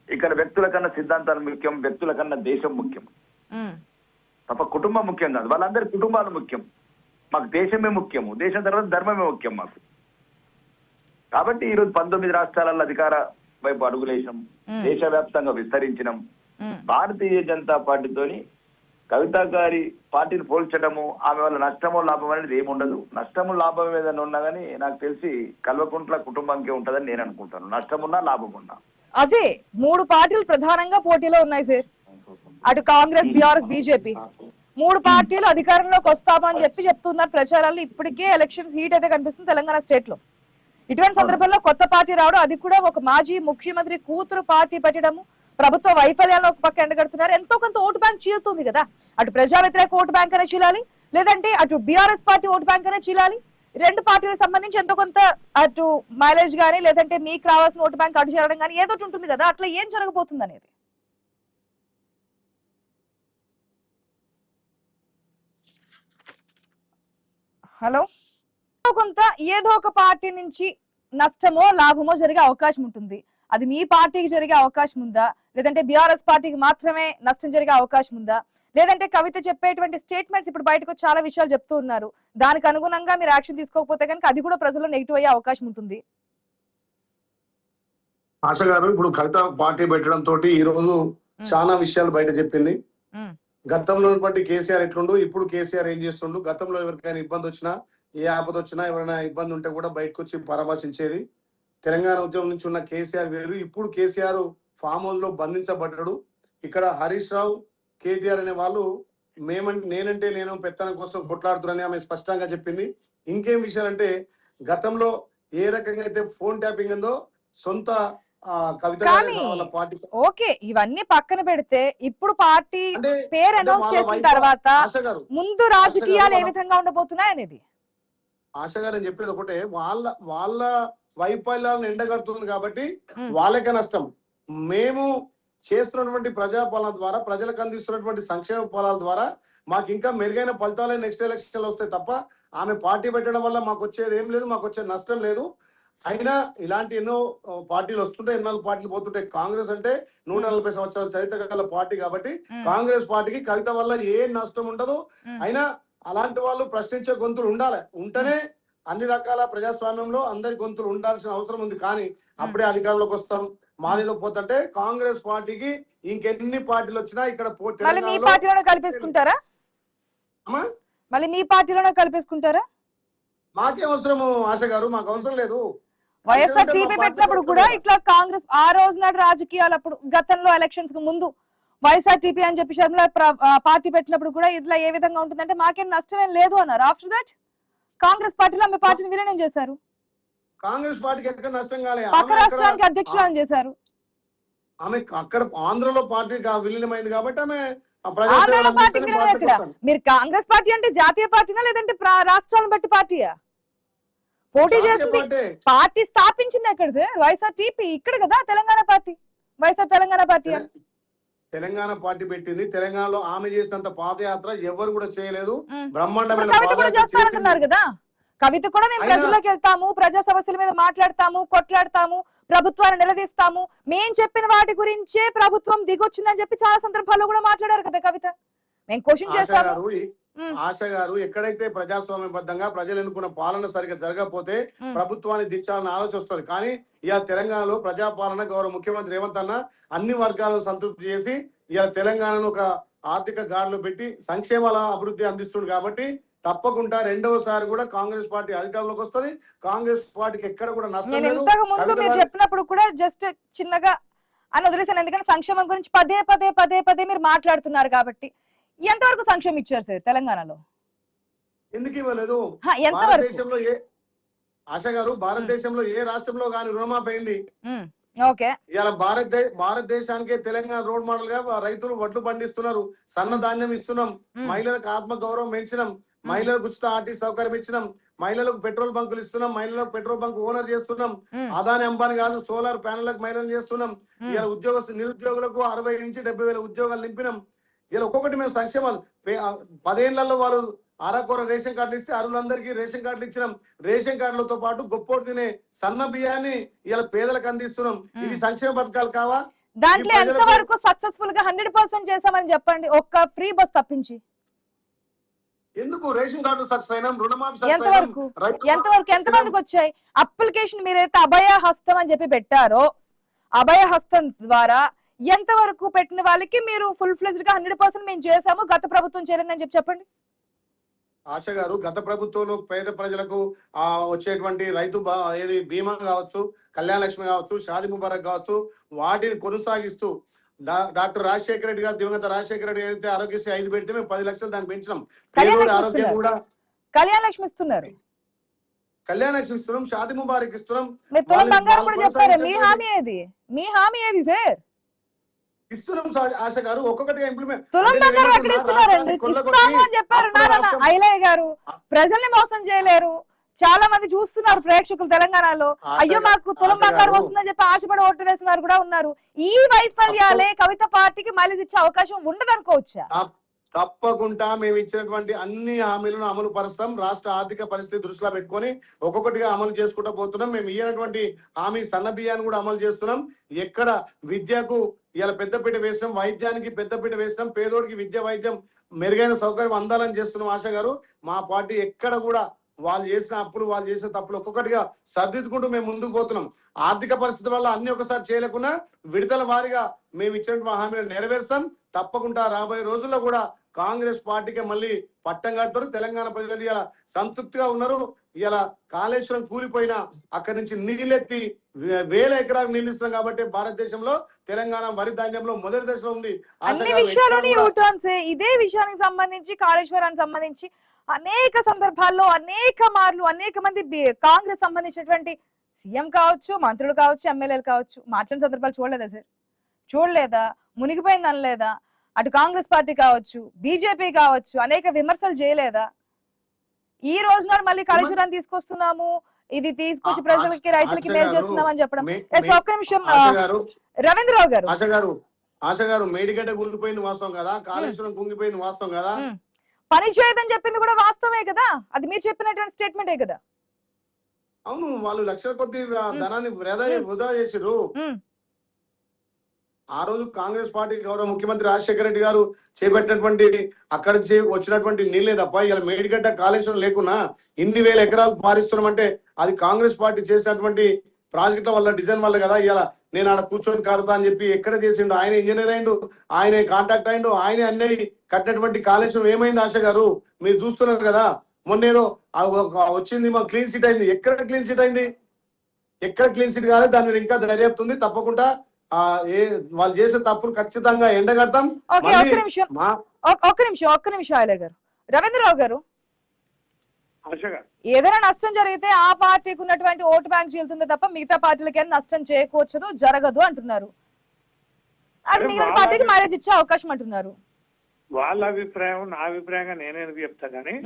S6: ఇక్కడ వ్యక్తుల కన్నా సిద్ధాంతాలు ముఖ్యం, వ్యక్తుల కన్నా దేశం ముఖ్యం తప్ప కుటుంబం ముఖ్యం కాదు. వాళ్ళందరి కుటుంబాలు ముఖ్యం. మాకు దేశమే ముఖ్యము, దేశం తర్వాత ధర్మమే ముఖ్యం మాకు. కాబట్టి ఈరోజు 19 రాష్ట్రాలలో అధికార వైపు అడుగులేసినాం, దేశవ్యాప్తంగా విస్తరించినాం. భారతీయ జనతా పార్టీతోని కవిత గారి పార్టీని పోల్చడము, ఆమె వల్ల నష్టమో లాభం అనేది ఏముండదు. నష్టము లాభం ఏదైనా ఉన్నా కానీ నాకు తెలిసి కల్వకుంట్ల కుటుంబానికే ఉంటుందని నేను అనుకుంటాను, నష్టమున్నా లాభం ఉన్నా.
S1: అదే 3 పార్టీలు ప్రధానంగా పోటీలో ఉన్నాయి సార్. అటు కాంగ్రెస్, బీఆర్ఎస్, బీజేపీ 3 పార్టీలు అధికారంలోకి వస్తామని చెప్తున్నారు ప్రచారాలు. ఇప్పటికే ఎలక్షన్స్ హీట్ అయితే కనిపిస్తుంది తెలంగాణ స్టేట్ లో. ఇటువంటి సందర్భంలో కొత్త పార్టీ రావడం, అది కూడా ఒక మాజీ ముఖ్యమంత్రి కూతురు పార్టీ పెట్టడము, ప్రభుత్వ వైఫల్యాలను ఒక పక్క ఎండగడుతున్నారు. ఎంతో కొంత ఓటు బ్యాంక్ చీలుతుంది కదా. అటు ప్రజా వ్యతిరేక ఓటు బ్యాంక్ అనే చీలాలి, లేదంటే అటు బీఆర్ఎస్ పార్టీ ఓటు బ్యాంక్ అనే చీలాలి. 2 పార్టీలకు సంబంధించి ఎంతో కొంత అటు మైలేజ్ గానీ, లేదంటే మీకు రావాల్సిన ఓటు బ్యాంక్ అటు చేరడం కానీ ఏదో ఉంటుంది కదా. అట్లా ఏం జరగబోతుంది అనేది. హలో, కొంత ఏదో ఒక పార్టీ నుంచి నష్టమో లాభమో జరిగే అవకాశం ఉంటుంది. అది మీ పార్టీకి జరిగే అవకాశం ఉందా, లేదంటే బీఆర్ఎస్ పార్టీకి మాత్రమే నష్టం జరిగే అవకాశం ఉందా, లేదంటే కవిత చెప్పేటువంటి స్టేట్మెంట్స్ ఇప్పుడు బయటకు చాలా విషయాలు చెప్తూ ఉన్నారు, దానికి అనుగుణంగా మీరు యాక్షన్ తీసుకోకపోతే కనుక అది కూడా ప్రజల్లో నెగిటివ్ అయ్యే అవకాశం ఉంటుంది?
S4: ఆశ గారు, ఇప్పుడు కవిత పార్టీ పెట్టడం తోటి ఈ రోజు చాలా విషయాలు బయట చెప్పింది. గతంలో ఉన్నటువంటి కేసీఆర్ ఎట్లుండు, ఇప్పుడు కేసీఆర్ ఏం చేస్తుండు, గతంలో ఎవరికైనా ఇబ్బంది వచ్చినా, ఏ ఆపద వచ్చినా, ఎవరైనా ఇబ్బంది ఉంటే కూడా బయటకు వచ్చి పరామర్శించేది. తెలంగాణ ఉద్యమం నుంచి ఉన్న కేసీఆర్ వేరు. ఇప్పుడు కేసీఆర్ ఫామ్ హౌస్ లో బంధించబడ్డాడు. ఇక్కడ హరీష్ రావు, కేటీఆర్ అనే వాళ్ళు నేనంటే నేను పెత్తనం కోసం కొట్లాడుతున్నారని ఆమె స్పష్టంగా చెప్పింది. ఇంకేం విషయాలంటే, గతంలో ఏ రకంగా అయితే ఫోన్ ట్యాపింగ్ ఉందో సొంత కవిత వాళ్ళ పార్టీ.
S1: ఓకే, ఇవన్నీ పక్కన పెడితే ఇప్పుడు పార్టీ పేరు అనౌన్స్ చేసిన తర్వాత ముందు రాజకీయాలు ఏ విధంగా ఉండబోతున్నాయి అనేది
S4: ఆశ గారు చెప్పేది ఒకటే, వాళ్ళ వైఫల్యాలను ఎండగడుతుంది కాబట్టి వాళ్ళకే నష్టం. మేము చేస్తున్నటువంటి ప్రజాపాలన ద్వారా, ప్రజలకు అందిస్తున్నటువంటి సంక్షేమ ఫలాల ద్వారా మాకు ఇంకా మెరుగైన ఫలితాలే నెక్స్ట్ ఎలక్షన్ వస్తాయి తప్ప ఆమె పార్టీ పెట్టడం వల్ల మాకు వచ్చేది ఏం లేదు, మాకు వచ్చే నష్టం లేదు. అయినా ఇలాంటి ఎన్నో పార్టీలు వస్తుంటాయి, ఎన్నో పార్టీలు పోతుంటాయి. కాంగ్రెస్ అంటే 140 సంవత్సరాల చరిత్ర గల పార్టీ కాబట్టి కాంగ్రెస్ పార్టీకి కవిత వల్ల ఏ నష్టం ఉండదు. అయినా అలాంటి వాళ్ళు ప్రశ్నించే గొంతులు ఉండాలి. ఉంటేనే అన్ని రకాల ప్రజాస్వామ్యంలో అందరి గొంతులు ఉండాల్సిన అవసరం ఉంది. కానీ అప్పుడే అధికారంలోకి వస్తాం మాదేదో పోతుంటే కాంగ్రెస్ పార్టీకి ఇంకెన్ని పార్టీలు వచ్చినా ఇక్కడ
S1: మళ్ళీ మీ పార్టీలోనే కలిపేసుకుంటారా?
S4: మాకేం అవసరము ఆశ గారు, మాకు అవసరం లేదు.
S1: వైఎస్ఆర్ టీపీ పెట్టినప్పుడు కూడా ఇట్లా కాంగ్రెస్ ఆ రోజు నాడు రాజకీయాలు, అప్పుడు గతంలో ఎలక్షన్స్ కు ముందు వైఎస్ఆర్ టీపీ అని చెప్పి షర్మిల పార్టీ పెట్టినప్పుడు కూడా ఇట్లా ఏ విధంగా ఉంటుందంటే మాకేం నష్టమేం లేదు అన్నారు. ఆఫ్టర్ దట్ కాంగ్రెస్ పార్టీలో ఆమె పార్టీని విలీనం చేశారు.
S4: కాంగ్రెస్ పార్టీకి ఎక్కడ నష్టం కాలేదు.
S1: పక్క రాష్ట్రానికి అధ్యక్షురాలు చేశారు.
S4: ఆమె అక్కడ ఆంధ్రలో పార్టీ విలీనమైంది కాబట్టి ఆమె
S1: ఆంధ్రలో పార్టీ విలీనం ఎక్కడ? మీరు కాంగ్రెస్ పార్టీ అంటే జాతీయ పార్టీనా లేదంటే రాష్ట్రాలను బట్టి పార్టీయా? పోటీ చేస్తుంది, పార్టీ స్థాపించింది ఎక్కడ సార్? వైఎస్ఆర్ టీపీ ఇక్కడ కదా. Telangana party, YSR Telangana party.
S4: Telangana party పెట్టింది. తెలంగాణలో ఆమె చేసినంత పాదయాత్ర ఎవరు కూడా చేయలేదు.
S1: బ్రహ్మాండమైన కవిత కూడా చేస్తారంటున్నారు కదా. కవిత కూడా మేము ప్రజల్లోకి వెళ్తాము, ప్రజా సమస్యల మీద మాట్లాడతాము, కొట్లాడతాము, ప్రభుత్వాన్ని నిలదీస్తాము, మేం చెప్పిన వాటి గురించే ప్రభుత్వం దిగొచ్చిందని చెప్పి చాలా సందర్భాల్లో కూడా మాట్లాడారు కదా కవిత. మేము క్వశ్చన్ చేస్తాము.
S4: ఆశ గారు, ఎక్కడైతే ప్రజాస్వామ్యబద్ధంగా ప్రజలు ఎన్నుకున్న పాలన సరిగ్గా జరగకపోతే ప్రభుత్వాన్ని దించాలని ఆలోచన వస్తుంది. కానీ ఇవాళ తెలంగాణలో ప్రజాపాలన గౌరవ ముఖ్యమంత్రి రేవంత్ అన్న అన్ని వర్గాలను సంతృప్తి చేసి ఇవాళ తెలంగాణను ఒక ఆర్థిక గాడిలో పెట్టి సంక్షేమాల అభివృద్ధి అందిస్తుంది. కాబట్టి తప్పకుండా రెండవసారి కూడా కాంగ్రెస్ పార్టీ అధికారంలోకి వస్తుంది. కాంగ్రెస్ పార్టీకి ఎక్కడ కూడా నష్టం లేదు.
S1: ఇంతకు ముందు మీరు చెప్పినప్పుడు కూడా జస్ట్ చిన్నగా అని వదిలేసాను, ఎందుకంటే సంక్షేమం గురించి పదే పదే పదే పదే మీరు మాట్లాడుతున్నారు కాబట్టి. ఎంతవరకు సంక్షేమం ఇచ్చారు సార్ తెలంగాణలో?
S4: ఎందుకు ఇవ్వలేదు?
S1: భారతదేశంలో
S4: ఆశ గారు, భారతదేశంలో ఏ రాష్ట్రంలో కానీ రుణమాఫీ అయింది?
S1: ఓకే,
S4: ఇలా భారతదేశానికే తెలంగాణ రోడ్ మోడల్ గా రైతులు వడ్లు పండిస్తున్నారు, సన్న ధాన్యం ఇస్తున్నాం, మహిళలకు ఆత్మ గౌరవం పెంచినాం, మహిళలకు ఉచిత ఆర్టీసీ సౌకర్యం ఇచ్చినాం, మహిళలకు పెట్రోల్ బంకులు ఇస్తున్నాం, మహిళలకు పెట్రోల్ బంక్ ఓనర్ చేస్తున్నాం, అదాని అంబానీ కాదు సోలార్ ప్యానెల్లకు మహిళలు చేస్తున్నాం. ఇలా నిరుద్యోగులకు 60 నుంచి 70,000 ఉద్యోగాలు నింపినాం. ఇలా ఒక్కొక్కటి మేము సంక్షేమాలు 10 ఏళ్లలో వాళ్ళు అరకొర రేషన్ కార్డులు ఇస్తే అరువులందరికీ రేషన్ కార్డులు ఇచ్చినాం. రేషన్ కార్డులతో పాటు గొప్పోడు తినే సన్న బియ్యాన్ని ఇలా పేదలకు అందిస్తున్నాం. ఇవి సంక్షేమ పథకాలు కావా?
S1: దాంట్లో ఎంత వరకు సక్సెస్ఫుల్ గా 100% చేసామని చెప్పండి, ఒక్క ఫ్రీ బస్ తప్పించి.
S4: ఎందుకు రేషన్ కార్డు సక్సెస్ అయినా, రుణమాఫీ success అయినాం,
S1: ఎంతవరకు
S4: రైతు
S1: ఎంతవరకు ఎంతమందికి వచ్చాయి అప్లికేషన్? మీరైతే అభయ హస్తం అని చెప్పి పెట్టారో అభయ హస్తం ద్వారా ఎంతవరకు పెట్టిన వాళ్ళకి మీరు ఫుల్ ఫ్లెజ్డ్ గా 100% మేము చేసాము, గత ప్రభుత్వం చేరిందని చెప్పి చెప్పండి.
S4: ఆశ గారు, గత ప్రభుత్వంలో పేద ప్రజలకు వచ్చేటువంటి రైతు ఏది బీమా కావచ్చు, కళ్యాణ లక్ష్మి కావచ్చు, షాదీ ముబారక్ కావచ్చు, వాటిని కొనసాగిస్తూ డాక్టర్ రాజశేఖర రెడ్డి గారు, దివంగత రాజశేఖర రెడ్డి ఏదైతే ఆరోగ్యశ్రీ 5 పెడితే మేము 10 లక్షలు దాన్ని పెంచినాం. ఆరోగ్యం కూడా
S1: కళ్యాణ లక్ష్మి ఇస్తున్నారు,
S4: కళ్యాణ లక్ష్మి ఇస్తున్నాం, షాదీ ముబారక్ ఇస్తున్నాం.
S1: మీరు తులం బంగారం కూడా చెప్పారు. మీ హామీ ఏది? మీ హామీ ఏది సార్?
S4: ఇస్తున్నాం ఆశ గారు, ఒక్కొక్కటిగా ఇంప్లిమెంట్.
S1: తులం బంగారం ఎక్కడ ఇస్తున్నారండి? ఇస్తాము అని చెప్పారు ఐలయ్య గారు. ప్రజల్ని మోసం చేయలేరు. చాలా మంది చూస్తున్నారు ప్రేక్షకులు తెలంగాణలో, అయ్యో మాకు తులం బంగారం వస్తుందని చెప్పి ఆశపడి ఓటు వేసిన వారు కూడా ఉన్నారు. ఈ వైఫల్యాలే కవిత పార్టీకి మైలేజ్ ఇచ్చే అవకాశం ఉండదు అనుకోవచ్చా?
S4: తప్పకుండా మేము ఇచ్చినటువంటి అన్ని హామీలను అమలు పరుస్తాం. రాష్ట్ర ఆర్థిక పరిస్థితి దృష్టిలో పెట్టుకొని ఒక్కొక్కటిగా అమలు చేసుకుంటూ పోతున్నాం. మేము ఇయ్యనటువంటి హామీ సన్న బియ్యాన్ని కూడా అమలు చేస్తున్నాం. ఎక్కడ విద్యకు ఇలా పెద్దపీట వేసినాం, వైద్యానికి పెద్దపీట వేసినాం, పేదోడికి విద్య వైద్యం మెరుగైన సౌకర్యం అందాలని చేస్తున్నాం. ఆశ గారు, మా పార్టీ ఎక్కడ కూడా వాళ్ళు చేసిన అప్పులు, వాళ్ళు చేసిన తప్పులు ఒక్కొక్కటిగా సర్దిద్దుకుంటూ మేము ముందుకు పోతున్నాం. ఆర్థిక పరిస్థితి వల్ల అన్ని ఒకసారి చేయలేకున్నా విడతల వారీగా మేము ఇచ్చినటువంటి హామీలను నెరవేర్స్తాం. తప్పకుండా రాబోయే రోజుల్లో కూడా కాంగ్రెస్ పార్టీకి మళ్ళీ పట్టం కడతారు. తెలంగాణ ప్రజలు ఇలా సంతృప్తిగా ఉన్నారు. ఇలా కాళేశ్వరం కూలిపోయినా అక్కడి నుంచి నీళ్ళెత్తి 1000 ఎకరాలకు నీళ్ళు ఇస్తున్నాం కాబట్టి భారతదేశంలో తెలంగాణ వరి ధాన్యంలో మొదటి దశలో ఉంది.
S1: అన్ని విషయాలని ఇదే విషయానికి సంబంధించి, కాళేశ్వరానికి సంబంధించి అనేక సందర్భాల్లో అనేక మార్లు అనేక మంది కాంగ్రెస్ సంబంధించినటువంటి సీఎం కావచ్చు, మంత్రులు కావచ్చు, ఎమ్మెల్యేలు కావచ్చు మాట్లాడిన సందర్భాలు చూడలేదా సార్? చూడలేదా? మునిగిపోయింది అనలేదా? అటు కాంగ్రెస్ పార్టీ కావచ్చు, బీజేపీ కావచ్చు అనేక విమర్శలు చేయలేదా? ఈ రోజు నాడు మళ్ళీ కాళేశ్వరాన్ని తీసుకొస్తున్నాము, ఇది తీసుకొచ్చి ప్రజలకి రైతులకి మేలు చేస్తున్నాం అని చెప్పడం. ఒక్క నిమిషం రవీంద్రరావు గారు.
S4: ఆశ గారు, మేడిగడ్డ కూలిపోయింది వాస్తవం కదా, కాళేశ్వరం కుంగిపోయింది వాస్తవం కదా,
S1: పని చేయదని చెప్పింది కూడా వాస్తవమే కదా, అది మీరు చెప్పినటువంటి స్టేట్మెంటే కదా.
S4: అవును, వాళ్ళు లక్షల కొద్ది ధనాన్ని వృధా చేసిర్రు. ఆ రోజు కాంగ్రెస్ పార్టీ గౌరవ ముఖ్యమంత్రి రాజశేఖర రెడ్డి గారు చేపట్టినటువంటి అక్కడి నుంచి వచ్చినటువంటి నీళ్ళే తప్ప ఇలా మేడిగడ్డ కాళేశ్వరం లేకున్నా ఇన్ని 1000 ఎకరాలు పారిస్తున్నామంటే అది కాంగ్రెస్ పార్టీ చేసినటువంటి ప్రాజెక్టుల వల్ల, డిజైన్ వల్ల కదా. ఇలా నేను ఆడ కూర్చొని కడతా అని చెప్పి ఎక్కడ చేసిండు? ఆయన ఇంజనీర్ అయిండు, ఆయన కాంట్రాక్ట్ అయిండు, ఆయన అన్నీ కట్టినటువంటి కాళేశ్వరం ఏమైంది? ఆశ గారు, మీరు చూస్తున్నారు కదా, మొన్నేదో వచ్చింది మా క్లీన్ చిట్ అయింది. ఎక్కడ క్లీన్ చిట్ అయింది? ఎక్కడ క్లీన్ చిట్ కాలేదు. దాని మీద ఇంకా దర్యాప్తు ఉంది. తప్పకుండా వాళ్ళు చేసే తప్పులు ఖచ్చితంగా ఎండగడతాం.
S1: ఒక్క నిమిషం ఆలయ గారు. రవీంద్రరావు గారు, ఏదైనా నష్టం జరిగితే ఆ పార్టీకి ఉన్నటువంటి ఓటు బ్యాంక్ చీలుతుంది తప్ప మిగతా పార్టీలకి నష్టం చేకూర్చదు, జరగదు అంటున్నారు. అది మిగతా పార్టీకి మ్యారేజ్ ఇచ్చే అవకాశం అంటున్నారు.
S5: వాళ్ళ అభిప్రాయం, నా అభిప్రాయంగా నేనేది చెప్తా కానీ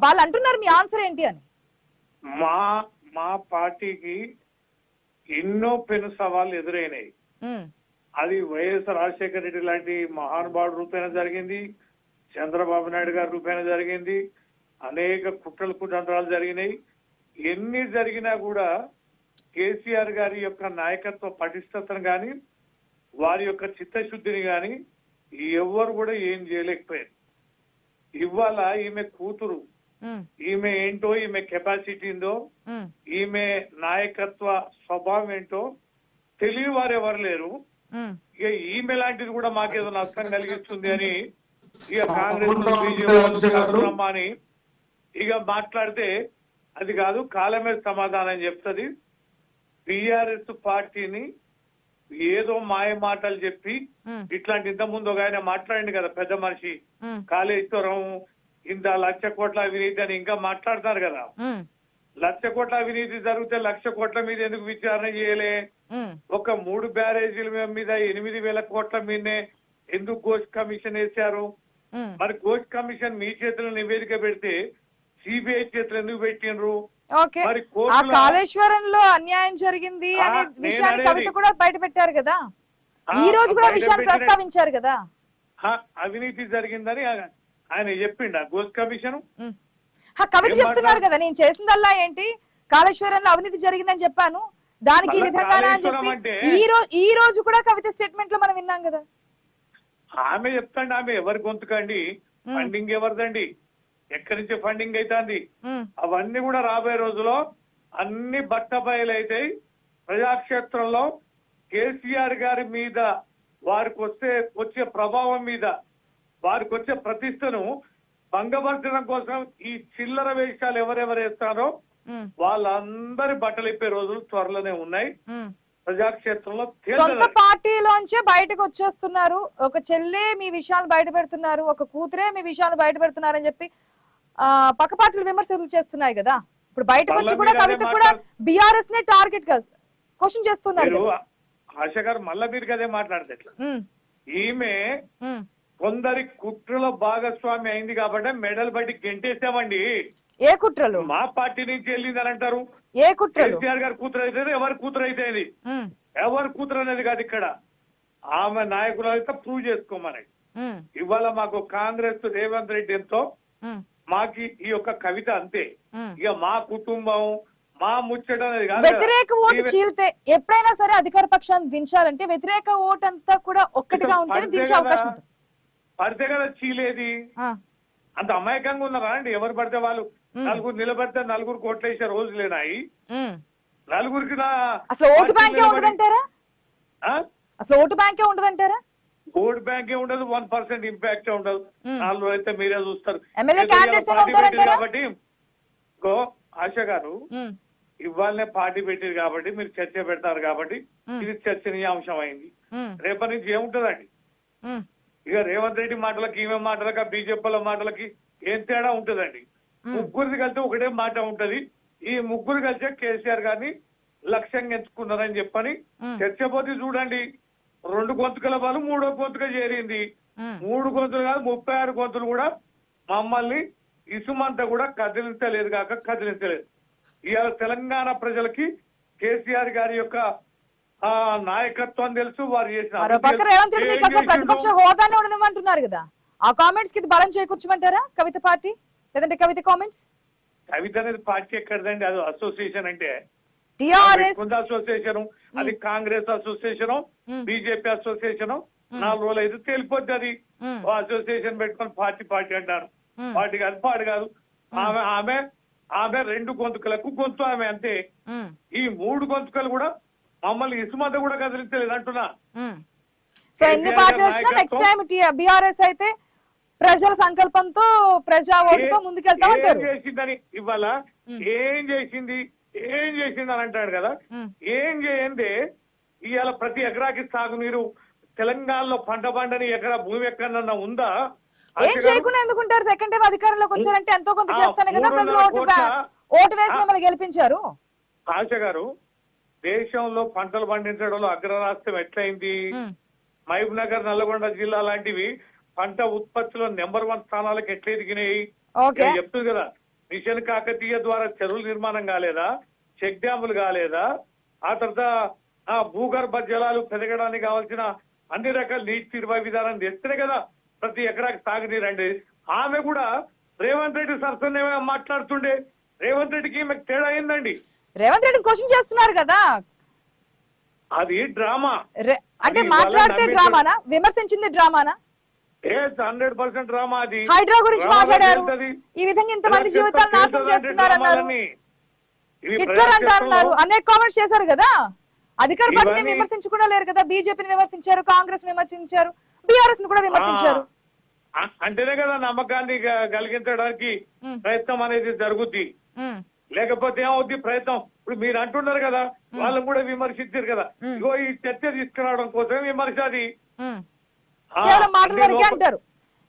S1: వాళ్ళు అంటున్నారు. మీ ఆన్సర్ ఏంటి అని?
S5: మా పార్టీకి ఎన్నో పెను సవాళ్ళు ఎదురైనాయి. అది వైఎస్ రాజశేఖర రెడ్డి లాంటి మహానుభావుడు రూపేణ జరిగింది, చంద్రబాబు నాయుడు గారి రూపేణ జరిగింది, అనేక కుట్రలు జరిగినాయి. ఎన్ని జరిగినా కూడా కేసీఆర్ గారి యొక్క నాయకత్వ పటిష్టతను కానీ, వారి యొక్క చిత్తశుద్ధిని కానీ ఎవరు కూడా ఏం చేయలేకపోయారు. ఇవాళ ఈమె కూతురు, ఈమె ఏంటో, ఈమె కెపాసిటీ ఏందో, ఈమె నాయకత్వ స్వభావం ఏంటో తెలియని వారు ఎవరు లేరు. ఇక ఈమె లాంటిది కూడా మాకేదో నష్టం కలిగిస్తుంది అని ఇక కాంగ్రెస్ బీజేపీ అని ఇక మాట్లాడితే అది కాదు, కాలమే సమాధానం చెప్తుంది. టిఆర్ఎస్ పార్టీని ఏదో మాయ మాటలు చెప్పి ఇట్లాంటి ఇంత ముందు ఒక ఆయన మాట్లాడింది కదా, పెద్ద మనిషి, కాళేశ్వరం ఇంత 1,00,000 కోట్ల అవినీతి అని ఇంకా మాట్లాడతారు కదా. 1,00,000 కోట్ల అవినీతి జరిగితే 1,00,000 కోట్ల మీద ఎందుకు విచారణ చేయలే? ఒక 3 బ్యారేజీల మీద 8,000 కోట్ల మీదనే ఎందుకు గోస్ట్ కమిషన్ వేశారు? మరి గోస్ట్ కమిషన్ మీ చేతుల్లో నివేదిక పెడితే సిబిఐ చేతులు ఎందుకు పెట్టినరు? మరి
S1: కాళేశ్వరంలో అన్యాయం జరిగింది అనే విషయాన్ని కవిత కూడా బయట పెట్టారు కదా, ఈ రోజు కూడా విషయాన్ని ప్రస్తావించారు కదా.
S5: అవినీతి జరిగిందని ఆయన చెప్పిండ గోస్ట్ కమిషన్.
S1: కవిత చెప్తున్నారు కదా, నేను చేసిందల్లా ఏంటి, కాళేశ్వరంలో అవినీతి జరిగిందని చెప్పాను, దానికి ఈ విధంగానే అని చెప్పి ఈ రోజు కూడా కవిత స్టేట్మెంట్ లో మనం విన్నాం కదా.
S5: ఆమె చెప్తాండి, ఆమె ఎవరి గొంతుకండి, ఫండింగ్ ఎవరిదండి? ఎక్కడి నుంచి ఫండింగ్ అవుతుంది,
S1: ఉమ్,
S5: అవన్నీ కూడా రాబోయే రోజుల్లో అన్ని బట్టబయలు అవుతాయి. ప్రజాక్షేత్రంలో కేసీఆర్ గారి మీద వారికి వచ్చే ప్రభావం మీద వారికి వచ్చే ప్రతిష్టను భంగపరచడం కోసం ఈ చిల్లర వేషాలు ఎవరెవరు వేస్తారో
S1: ఉమ్,
S5: వాళ్ళందరి బట్టలు ఇప్పే రోజులు త్వరలోనే ఉన్నాయి.
S1: ఉమ్.
S5: ప్రజాక్షేత్రంలో
S1: సొంత
S5: తేల్చలేదు.
S1: పార్టీలోంచే బయటకు వచ్చేస్తున్నారు. ఒక చెల్లె మీ విషయాలు బయట పెడుతున్నారు, ఒక కూతురే మీ విషయాలు బయట పెడుతున్నారు అని చెప్పి పక్క పార్టీలు విమర్శలు చేస్తున్నాయి కదా. ఇప్పుడు బయటకు వచ్చి కూడా
S5: మళ్ళా
S1: కవిత
S5: మీరే
S1: కూడా బిఆర్ఎస్ నే టార్గెట్ గా క్వశ్చన్ చేస్తున్నారు
S5: మీరు
S1: కదా.
S5: ఆశ గారు మళ్ళా మీరు కదే మాట్లాడితే ఎట్లా?
S1: ఉమ్,
S5: ఈమె
S1: ఉమ్.
S5: కొందరి కుట్రలో భాగస్వామి అయింది కాబట్టి మెడల్ బట్టి గెంటేసామండి.
S1: ఏ కుట్రలు?
S5: మా పార్టీ నుంచి వెళ్ళిందని అంటారు.
S1: ఏ కుట్రలు?
S5: కేసీఆర్ గారి కూతురు అయితే ఎవరి కూతురు అయితే అది
S1: ఉమ్,
S5: ఎవరి కూతురు అనేది కాదు. ఇక్కడ ఆమె నాయకులు అయితే ప్రూవ్ చేసుకోమని.
S1: ఉమ్,
S5: ఇవాళ మాకు కాంగ్రెస్ రేవంత్ రెడ్డి ఎంతో
S1: ఉమ్,
S5: మాకి ఈ యొక్క కవిత అంతే.
S1: ఉమ్.
S5: ఇక మా కుటుంబం మా ముచ్చట అనేది కాదు కదా.
S1: వ్యతిరేక ఓటు
S5: ఈమె-
S1: చీలితే ఎప్పుడైనా సరే అధికార పక్షాన్ని దించాలంటే వ్యతిరేక ఓటు అంతా కూడా ఒక్కటిగా ఉంటేనే
S5: పడితే
S1: దించే అవకాశం
S5: కదా-
S1: ఉంటుంది.
S5: పడితే కదా చీలేది.
S1: ఆ,
S5: అంత అమాయకంగా ఉన్నారా అండి? ఎవరు పడితే వాళ్ళు నలుగురు నిలబడితే నలుగురు కోట్లేసే రోజులేనాయి.
S1: ఉమ్.
S5: నలుగురికి
S1: అసలు ఓటు బ్యాంకే ఉండదంటారా?
S5: ఆ?
S1: అసలు ఓటు బ్యాంకే ఉండదంటారా?
S5: ఓట్ బ్యాంకే ఉండదు, 1% ఇంపాక్ట్ ఉండదు.
S1: ఉమ్.
S5: 4 అయితే మీరే చూస్తారు.
S1: ఎమ్మెల్యే
S5: ఏదో
S1: candidates
S5: ఇవాళ
S1: ఏమో
S5: పార్టీ పెట్టిరు
S1: ఉంటారంటారా?
S5: కాబట్టి ఆశ గారు
S1: ఉమ్,
S5: ఇవాళనే పార్టీ పెట్టారు కాబట్టి మీరు చర్చ పెడతారు కాబట్టి
S1: ఉమ్.
S5: ఇది చర్చనీయాంశం అయింది.
S1: ఉమ్,
S5: రేపటి నుంచి ఏముంటదండి?
S1: ఉమ్,
S5: ఇక రేవంత్ రెడ్డి మాటలకి ఈమె మాటలకి బీజేపీల మాటలకి ఏం తేడా ఉంటదండి? ముగ్గురిది కలిసి ఒకటే మాట ఉంటది. ఈ ముగ్గురు కలిసే కేసీఆర్ గారిని లక్ష్యంగా ఎంచుకున్నారని చెప్పని
S1: ఉమ్.
S5: చర్చ పోతే చూడండి, 2 గొంతుకల వాళ్ళు 3వ గొంతుక చేరింది.
S1: ఉమ్.
S5: 3 గొంతులు కాదు 36 గొంతులు కూడా మమ్మల్ని ఇసుమంతా కూడా కదిలించలేదు కాక కదిలించలేదు. ఇవాళ తెలంగాణ ప్రజలకి కేసీఆర్ గారి యొక్క నాయకత్వం తెలుసు. వారు చేసిన
S1: మరో పక్క
S5: అభివృద్ధి
S1: రేవంత్ రెడ్డి
S5: ఏం
S1: మీకు అసలు ప్రతిపక్ష
S5: చేసిండ్రు?
S1: హోదానే ఉండనివ్వంటున్నారు కదా. ఆ కామెంట్స్ కి ఇది బలం చేకూర్చమంటారా కవిత పార్టీ, లేదంటే కవిత కామెంట్స్?
S5: కవిత అనేది పార్టీ ఎక్కడదండి? అది అసోసియేషన్ అంటే
S1: టిఆర్ఎస్
S5: అసోసియేషన్, అది కాంగ్రెస్ అసోసియేషన్, బీజేపీ అసోసియేషన్. 4 రోజులు అయితే తేలిపోద్ది. అది అసోసియేషన్ పెట్టుకొని పార్టీ అంటారు. పార్టీ కాదు, పాడు కాదు. ఆమె 2 గొంతుకలకు గొంతు ఆమె అంతే. ఈ 3 గొంతుకలు కూడా మమ్మల్ని ఇసుమంత కూడా కదిలించలేదు అంటున్నా.
S1: సో ఎన్ని పార్టీలు వచ్చినా నెక్స్ట్ టైం బిఆర్ఎస్ అయితే ప్రజల సంకల్పంతో ప్రజా ఓటుతో ముందుకెళ్తా
S5: ఏం
S1: ఉంటారు.
S5: చేసిందని ఇవాళ ఏం చేసింది అని అంటాడు కదా. ఏం చేయండి ఇవాళ ప్రతి ఎకరాకి సాగునీరు తెలంగాణలో పంట పండని ఎకరా భూమి ఎక్కడన్నా ఉందా?
S1: ఏం చేయకుండా ఎందుకుంటారు? సెకండ్ టైం అధికారంలోకి వచ్చారంటే ఎంతో కొంత చేస్తానే కదా ప్రజలు ఓటు వేసి మిమ్మల్ని గెలిపించారు.
S5: ఆశ గారు, దేశంలో పంటలు పండించడంలో అగ్ర రాష్ట్రం ఎట్లయింది? మహబూబ్ నగర్, నల్లగొండ జిల్లా లాంటివి పంట ఉత్పత్తిలో నెంబర్ 1 స్థానాలకు ఎట్లా ఎదిగినాయి?
S1: ఓకే,
S5: చెప్తుంది కదా. మిషన్ కాకతీయ ద్వారా చెరువుల నిర్మాణం కాలేదా? చెక్ డ్యాములు కాలేదా? ఆ తర్వాత భూగర్భ జలాలు పెరగడానికి కావాల్సిన అన్ని రకాల నీటి తీర్వా విధానం తెస్తేనే కదా ప్రతి ఎకరాకి సాగునీరు అండి. ఆమె కూడా రేవంత్ రెడ్డి సరసన మాట్లాడుతుండే. రేవంత్ రెడ్డికి ఈమెకు తేడా అయిందండి.
S1: రేవంత్ రెడ్డి క్వశ్చన్ చేస్తున్నారు కదా.
S5: అది డ్రామా.
S1: అంటే
S5: అది
S1: మాట్లాడితే
S5: వాళ్ళ
S1: డ్రామానా, విమర్శించింది డ్రామానా?
S5: 100% డ్రామా. అది
S1: హైడ్రా గురించి
S5: డ్రామా
S1: మాట్లాడారు.
S5: చేస్తది.
S1: ఈ విధంగా ఇంతమంది జీవితాలు నాశనం చేస్తున్నారు అన్నారు.
S5: ఇవి
S1: హిట్లర్ అంటారు. అనేక కామెంట్స్ చేశారు కదా. అధికార పార్టీని
S5: ఇవన్నీ-
S1: విమర్శించకుండా లేరు కదా. బీజేపీని విమర్శించారు, కాంగ్రెస్ విమర్శించారు, బీఆర్ఎస్ ని కూడా విమర్శించారు.
S5: అంటేనే కదా నమ్మకాన్ని కలిగించడానికి ప్రయత్నం అనేది జరుగుద్ది. లేకపోతే ఏమవుద్ది ప్రయత్నం? ఇప్పుడు మీరు అంటున్నారు కదా, వాళ్ళని కూడా విమర్శించారు కదా. ఇగో ఈ చర్చ తీసుకురావడం కోసం విమర్శ. అది
S1: కేవలం మాటల వరకే అంటారు.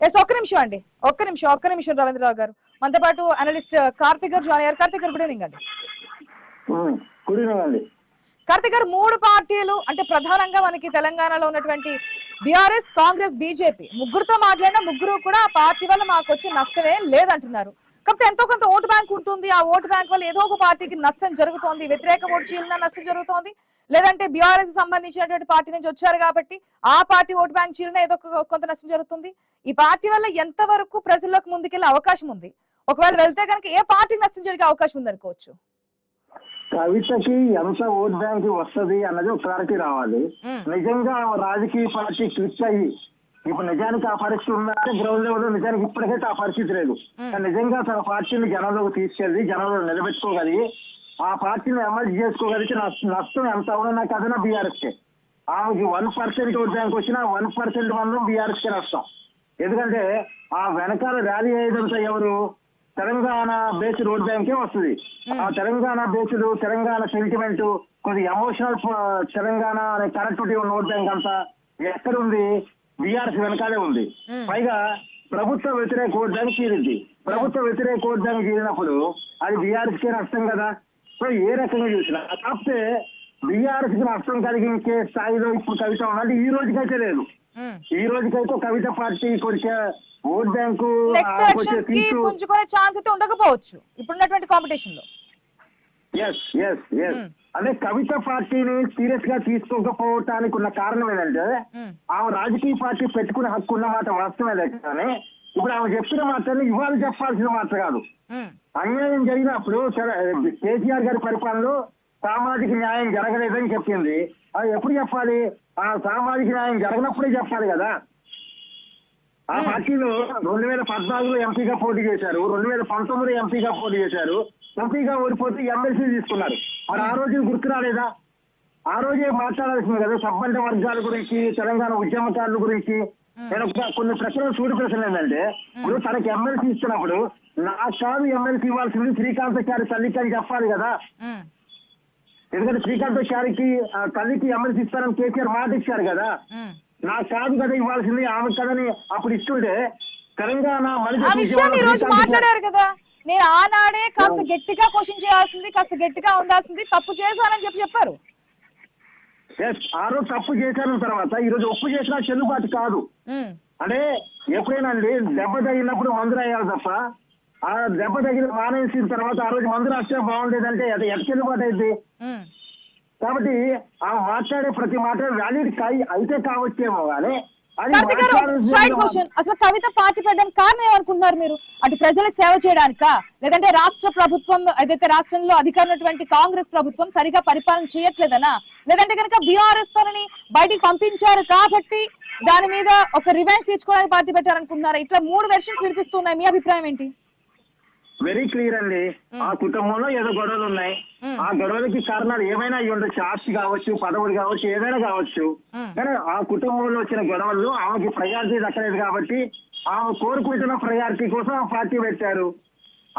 S1: ఎస్, ఒక్క నిమిషం రవీంద్రరావు గారు మనతో పాటు అనలిస్ట్ కార్తిక్ గారు జాయిన్ అయ్యారు. కార్తిక్ గారు గుడ్ ఈవినింగ్ అండి.
S7: గుడ్ ఈవినింగ్ అండి.
S1: కార్తిక్ గారు, 3 పార్టీలు అంటే ప్రధానంగా మనకి తెలంగాణలో ఉన్నటువంటి బీఆర్ఎస్, కాంగ్రెస్, బీజేపీ ముగ్గురుతో మాట్లాడిన ముగ్గురు కూడా ఆ పార్టీ వల్ల మాకు వచ్చే నష్టమే లేదంటున్నారు. కాకపోతే ఎంతో కొంత ఓటు బ్యాంక్ ఉంటుంది. ఆ ఓటు బ్యాంక్ వల్ల ఏదో ఒక పార్టీకి నష్టం జరుగుతోంది. వ్యతిరేక ఓటు చీలిన నష్టం జరుగుతోంది, లేదంటే బీఆర్ఎస్ సంబంధించినటువంటి పార్టీ నుంచి వచ్చారు కాబట్టి ఆ పార్టీ ఓటు బ్యాంక్ చీలిన ఏదో కొంత నష్టం జరుగుతుంది. ఈ పార్టీ వల్ల ఎంత వరకు ప్రజల్లోకి ముందుకెళ్లే అవకాశం ఉంది? ఒకవేళ వెళ్తే కనుక ఏ పార్టీకి నష్టం జరిగే అవకాశం ఉంది అనుకోవచ్చు?
S7: కవితకి ఎంత ఓట్ బ్యాంక్ వస్తుంది అన్నది ఒక క్లారిటీ రావాలి. నిజంగా రాజకీయ పార్టీ క్లిక్ అయ్యి ఇప్పుడు నిజానికి ఆ పరిస్థితి ఉందంటే గ్రౌండ్ లెవెల్ లో నిజానికి ఇప్పటికైతే ఆ పరిస్థితి లేదు. కానీ నిజంగా తన పార్టీని జనంలోకి తీసుకెళ్ళి జనంలో నిలబెట్టుకోగలిగి ఆ పార్టీని అమలు చేసుకోగలిగితే నష్టం ఎంత అవునా కదనా బీఆర్ఎస్ కే. ఆమెకి 1% ఓట్ బ్యాంక్ వచ్చినా 1% మందం బీఆర్ఎస్ కే నష్టం. ఎందుకంటే ఆ వెనకాల ర్యాలీ అయ్యేదంతా ఎవరు? తెలంగాణ బేస్డ్ ఓట్ బ్యాంకే వస్తుంది. ఆ తెలంగాణ బేస్డ్ తెలంగాణ సెంటిమెంట్ కొద్ది ఎమోషనల్ తెలంగాణ అనే కనెక్టివిటీ ఉన్న ఓట్ బ్యాంక్ అంతా ఎక్కడుంది? బీఆర్ఎస్ వెనకాలే ఉంది. పైగా ప్రభుత్వ వ్యతిరేక ఓట్ బ్యాంక్ చీరింది. ప్రభుత్వ వ్యతిరేక ఓట్ బ్యాంక్ చీరినప్పుడు అది బీఆర్ఎస్ కే నష్టం కదా. సో ఏ రకంగా చూసినా కాకపోతే బీఆర్ఎస్ కి నష్టం కలిగించే స్థాయిలో ఇప్పుడు కవిత ఉందంటే ఈ రోజుకైతే లేదు. ఈ రోజుకైతే కవిత పార్టీ కొంచెం ఓట్ బ్యాంకు
S1: నెక్స్ట్ ఎలక్షన్స్ కి పుంజుకునే ఛాన్స్ అయితే ఉండకపోవచ్చు ఇప్పుడున్నటువంటి కాంపిటీషన్ లో.
S7: ఎస్ ఎస్ ఎస్ అంటే కవిత పార్టీని సీరియస్ గా తీసుకోకపోవటానికి ఉన్న కారణం ఏంటంటే ఆమె రాజకీయ పార్టీ పెట్టుకునే హక్కు ఉన్న మాట వాస్తవమే. కానీ ఇప్పుడు ఆమె చెప్పిన మాటని ఇవాళ చెప్పాల్సిన మాట కాదు. అన్యాయం జరిగినప్పుడు కేసీఆర్ గారి పరిపాలనలో సామాజిక న్యాయం జరగలేదని చెప్పింది. అది ఎప్పుడు చెప్పాలి? ఆ సామాజిక న్యాయం జరగనప్పుడే చెప్పాలి కదా. ఆ పార్టీలో 2014లో ఎంపీగా పోటీ చేశారు, 2019లో ఎంపీగా పోటీ చేశారు. ఎంపీగా ఓడిపోతే ఎమ్మెల్సీ తీసుకున్నారు. మరి ఆ రోజు గుర్తు రాలేదా? ఆ రోజే మాట్లాడాల్సింది కదా సబ్బండ వర్గాల గురించి, తెలంగాణ ఉద్యమకారుల గురించి. నేను కొన్ని ప్రశ్నలు సూటి ప్రశ్నలు ఏంటంటే ఇప్పుడు తనకి ఎమ్మెల్సీ ఇస్తున్నప్పుడు నాకు కాదు ఎమ్మెల్సీ ఇవ్వాల్సింది శ్రీకాంతాచారి తల్లికి అని చెప్పాలి కదా. ఎందుకంటే శ్రీకాంతాచారికి తల్లికి ఎమ్మెల్సీ ఇస్తారని కేసీఆర్ మాట ఇచ్చారు కదా. నాకు కాదు కదా ఇవ్వాల్సింది ఆమె కదని అప్పుడు ఇస్తుంటే తెలంగాణ
S1: ఆ విషయాన్ని ఈ రోజు మాట్లాడారు కదా. నేను ఆనాడే కాస్త గట్టిగా క్వశ్చన్ చేయాల్సింది, కాస్త గట్టిగా ఉండాల్సింది, తప్పు చేశానని చెప్పారు.
S7: ఆ రోజు తప్పు చేశాను తర్వాత ఈ రోజు ఒప్పు చేసినా చెల్లుబాటు కాదు. అంటే ఎప్పుడైనా అండి దెబ్బ తగిలినప్పుడు మందు రాయాలి తప్ప ఆ దెబ్బ తగిలి మానేసిన తర్వాత ఆ రోజు మందు రాస్తే బాగుండేదంటే అది ఎట్ చెల్లుబాటు అయింది. కాబట్టి ఆ మాట్లాడే ప్రతి మాట వ్యాలిడ్ అయితే కావచ్చేమో కానీ
S1: అసలు కవిత పార్టీ పెట్టడానికి కారణం ఏమనుకుంటున్నారు మీరు? అటు ప్రజలకు సేవ చేయడానికా, లేదంటే రాష్ట్ర ప్రభుత్వం ఏదైతే రాష్ట్రంలో అధికారున్నటువంటి కాంగ్రెస్ ప్రభుత్వం సరిగా పరిపాలన చేయట్లేదనా, లేదంటే కనుక బీఆర్ఎస్ తనని బయటికి పంపించారు కాబట్టి దాని మీద ఒక రివెంజ్ తీర్చుకోవడానికి పార్టీ పెట్టారనుకుంటున్నారా? ఇట్లా 3 వెర్షన్స్ వినిపిస్తున్నాయి. మీ అభిప్రాయం ఏంటి?
S7: వెరీ క్లియర్ అండి. ఆ కుటుంబంలో ఏదో గొడవలు ఉన్నాయి. ఆ గొడవలకి కారణాలు ఏమైనా అయ్యి ఉండొచ్చు. ఆస్తి కావచ్చు, పదవులు కావచ్చు, ఏదైనా కావచ్చు. కానీ ఆ కుటుంబంలో వచ్చిన గొడవలు ఆమెకి ప్రయారిటీ దక్కలేదు కాబట్టి ఆమె కోరుకుంటున్న ప్రయారిటీ కోసం ఆ పార్టీ పెట్టారు.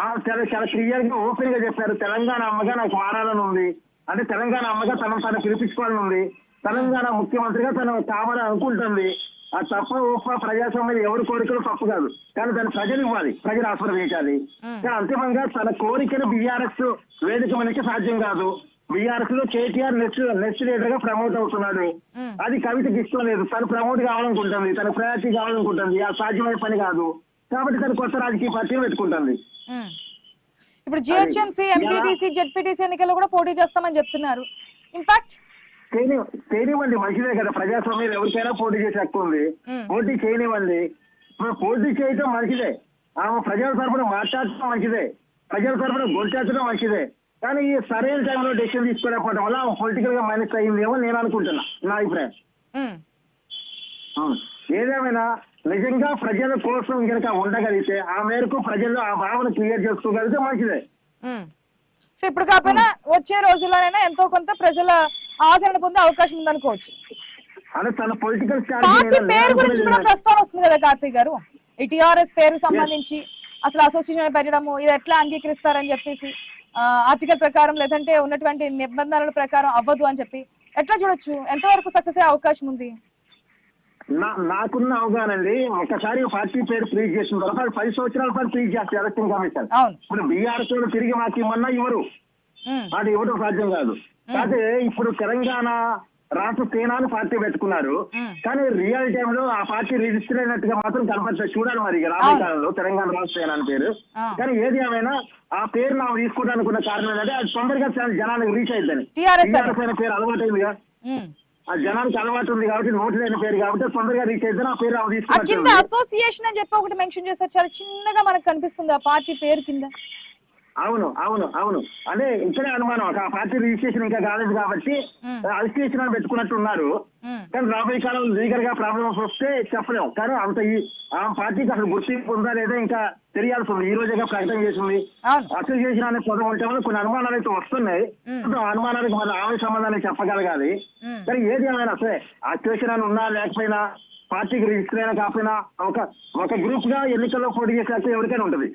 S7: ఆమె చాలా క్లియర్ గా ఓపెన్ గా చెప్పారు తెలంగాణ అమ్మగా నాకు మారాలని ఉంది. అంటే తెలంగాణ అమ్మగా తను పిలిపించుకోవాలని ఉంది. తెలంగాణ ముఖ్యమంత్రిగా తను కావాలని అనుకుంటుంది. ఆ తప్పు ప్రజాస్వామ్యం ఎవరి కోరికలు తప్పు కాదు, కానీ దాన్ని ప్రజలు ఇవ్వాలి, ప్రజలు ఆస్వాదించాలి. అంతిమంగా తన కోరికను బీఆర్ఎస్ వేదిక మనకి సాధ్యం కాదు. బీఆర్ఎస్ లో కేటీఆర్ నెక్స్ట్ లీడర్ గా ప్రమోట్ అవుతున్నాడు. అది కవితకి ఇష్టం లేదు. తను ప్రమోట్ కావాలనుకుంటుంది, తన ప్రయారిటీ కావాలనుకుంటుంది. ఆ సాధ్యమయ్యే పని కాదు కాబట్టి తను కొత్త రాజకీయ పార్టీని పెట్టుకుంటుంది.
S1: ఇప్పుడు జిహెచ్ఎంసీ, ఎంపీటీసీ, జెడ్పీటీసీ ఎన్నికల్లో కూడా పోటీ చేస్తామని చెప్తున్నారు. ఇంపాక్ట్
S7: చేయనివ్వండి, మంచిదే కదా. ప్రజాస్వామ్యం ఎవరికైనా పోటీ చేసే హక్కు ఉంది. పోటీ చేయనివ్వండి. పోటీ చేయటం మంచిదే. ఆమె ప్రజల తరఫున మాట్లాడటం మంచిదే, ప్రజల తరఫున గొంతెత్తడం మంచిదే. కానీ ఈ సరైన టైంలో డెసిషన్ తీసుకోలేకపోవడం వల్ల ఆమె పొలిటికల్ గా మైనస్ అయ్యిందేమో నేను అనుకుంటున్నా, నా అభిప్రాయం. ఏదేమైనా నిజంగా ప్రజల కోసం కనుక ఉండగలిగితే ఆ మేరకు ప్రజల్లో ఆ భావన క్లియర్ చేసుకోగలిగితే మంచిదే.
S1: సో ఇప్పుడు కాకపోయినా వచ్చే రోజుల్లోనైనా ఎంతో కొంత ప్రజల ఆదరణ పొందే అవకాశం ఉందనుకోవచ్చు. పార్టీ పేరు గురించి కూడా ప్రస్తావన వస్తుంది కదా కార్తీక్ గారు. ఈ టిఆర్ఎస్ పేరు సంబంధించి అసలు అసోసియేషన్ పెట్టడము ఇది ఎట్లా అంగీకరిస్తారని చెప్పేసి ఆర్టికల్ ప్రకారం లేదంటే ఉన్నటువంటి నిబంధనల ప్రకారం అవ్వదు అని చెప్పి ఎట్లా చూడొచ్చు? ఎంతవరకు సక్సెస్ అయ్యే అవకాశం ఉంది?
S7: నాకున్న అవగాహన అండి, ఒకసారి పార్టీ పేరు ఫ్రీజ్ చేసిన తర్వాత 10 సంవత్సరాల పాటు ఫ్రీజ్ చేస్తారు ఎలక్షన్ కమిషన్. ఇప్పుడు బీఆర్ఎస్ తిరిగి మాకు ఇవ్వమన్నా ఇవ్వరు, అది ఇవ్వడం సాధ్యం కాదు. అయితే ఇప్పుడు తెలంగాణ రాష్ట్ర సేనాని పార్టీ పెట్టుకున్నారు. కానీ రియల్ టైమ్ లో ఆ పార్టీ రిజిస్టర్ అయినట్టుగా మాత్రం కనపడుతుంది. చూడాలి మరి రాబోయే కాలంలో తెలంగాణ రాష్ట్ర సేన అని పేరు. కానీ ఏది ఏమైనా ఆ పేరు నాకు తీసుకోవడానికి ఉన్న కారణం ఏంటంటే అది తొందరగా జనానికి రీచ్ అయిద్దని. టీఆర్ఎస్ అనే పేరు అలవాటు అయిందిగా, ఆ జనానికి అలవాటు ఉంది కాబట్టి నోటిదైన పేరు కాబట్టి తొందరగా రీచ్ అయిద్దని ఆ పేరు
S1: తీసుకుంటారు. అసోసియేషన్ అని చెప్పి ఒకటి మెన్షన్ చేశారు, చాలా చిన్నగా మనకు కనిపిస్తుంది ఆ పార్టీ పేరు కింద.
S7: అవును అవును అవును అదే ఇక్కడే అనుమానం ఆ పార్టీ రిజిస్ట్రేషన్ ఇంకా కాలేదు కాబట్టి రిజిస్ట్రేషన్ అని పెట్టుకున్నట్టు ఉన్నారు. కానీ రాబోయే కాలం లీగల్ గా ప్రాబ్లమ్స్ వస్తే చెప్పలేము. కానీ అంత ఆ పార్టీకి అసలు గుర్తింపు ఉందా లేదా ఇంకా తెలియాల్సి ఉంది. ఈ రోజుగా ప్రకటన చేసింది. అసోసియేషన్ అనే పదం ఉంటే వల్ల కొన్ని అనుమానాలు అయితే వస్తున్నాయి. అనుమానాలకు మన ఆమె సంబంధాన్ని చెప్పగలగాలి. కానీ ఏది ఏమైనా సరే అసోసియేషన్ అని ఉన్నా లేకపోయినా పార్టీకి రిజిస్టర్ అయినా కాకపోయినా ఒక గ్రూప్ గా ఎన్నికల్లో పోటీ చేసే ఎవరికైనా ఉంటుంది.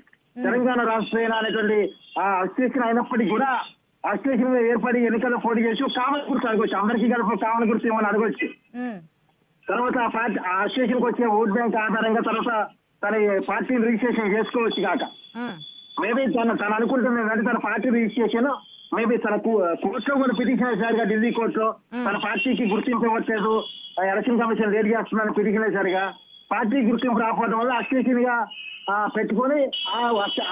S7: తెలంగాణ రాష్ట్ర అనేటువంటి ఆ అసోసియేషన్ అయినప్పటికీ కూడా అసోసియేషన్ ఏర్పడి ఎన్నికల్లో పోటీ చేసి కామన్ గుర్తు అడగొచ్చు. అందరికీ కలిపి కామన్ గుర్తు ఏమని అడగొచ్చు. తర్వాత ఆ పార్టీ ఆ అసోసియేషన్కి వచ్చే ఓట్ బ్యాంక్ ఆధారంగా తర్వాత తన పార్టీని రిజిస్ట్రేషన్ చేసుకోవచ్చు కాక మేబీ తను అనుకుంటుంది ఏంటంటే తన పార్టీ రిజిస్ట్రేషన్ మేబీ తన కోర్టులో కూడా పిటిషన్ వేశారుగా, ఢిల్లీ కోర్టులో తన పార్టీకి గుర్తింపు ఇవ్వట్లేదు, ఎలక్షన్ కమిషన్ లేట్ చేస్తుందని పిటిషన్ వేశారుగా. పార్టీ గుర్తింపు రాకపోవడం వల్ల అసోసియేషన్ గా పెట్టుకొని ఆ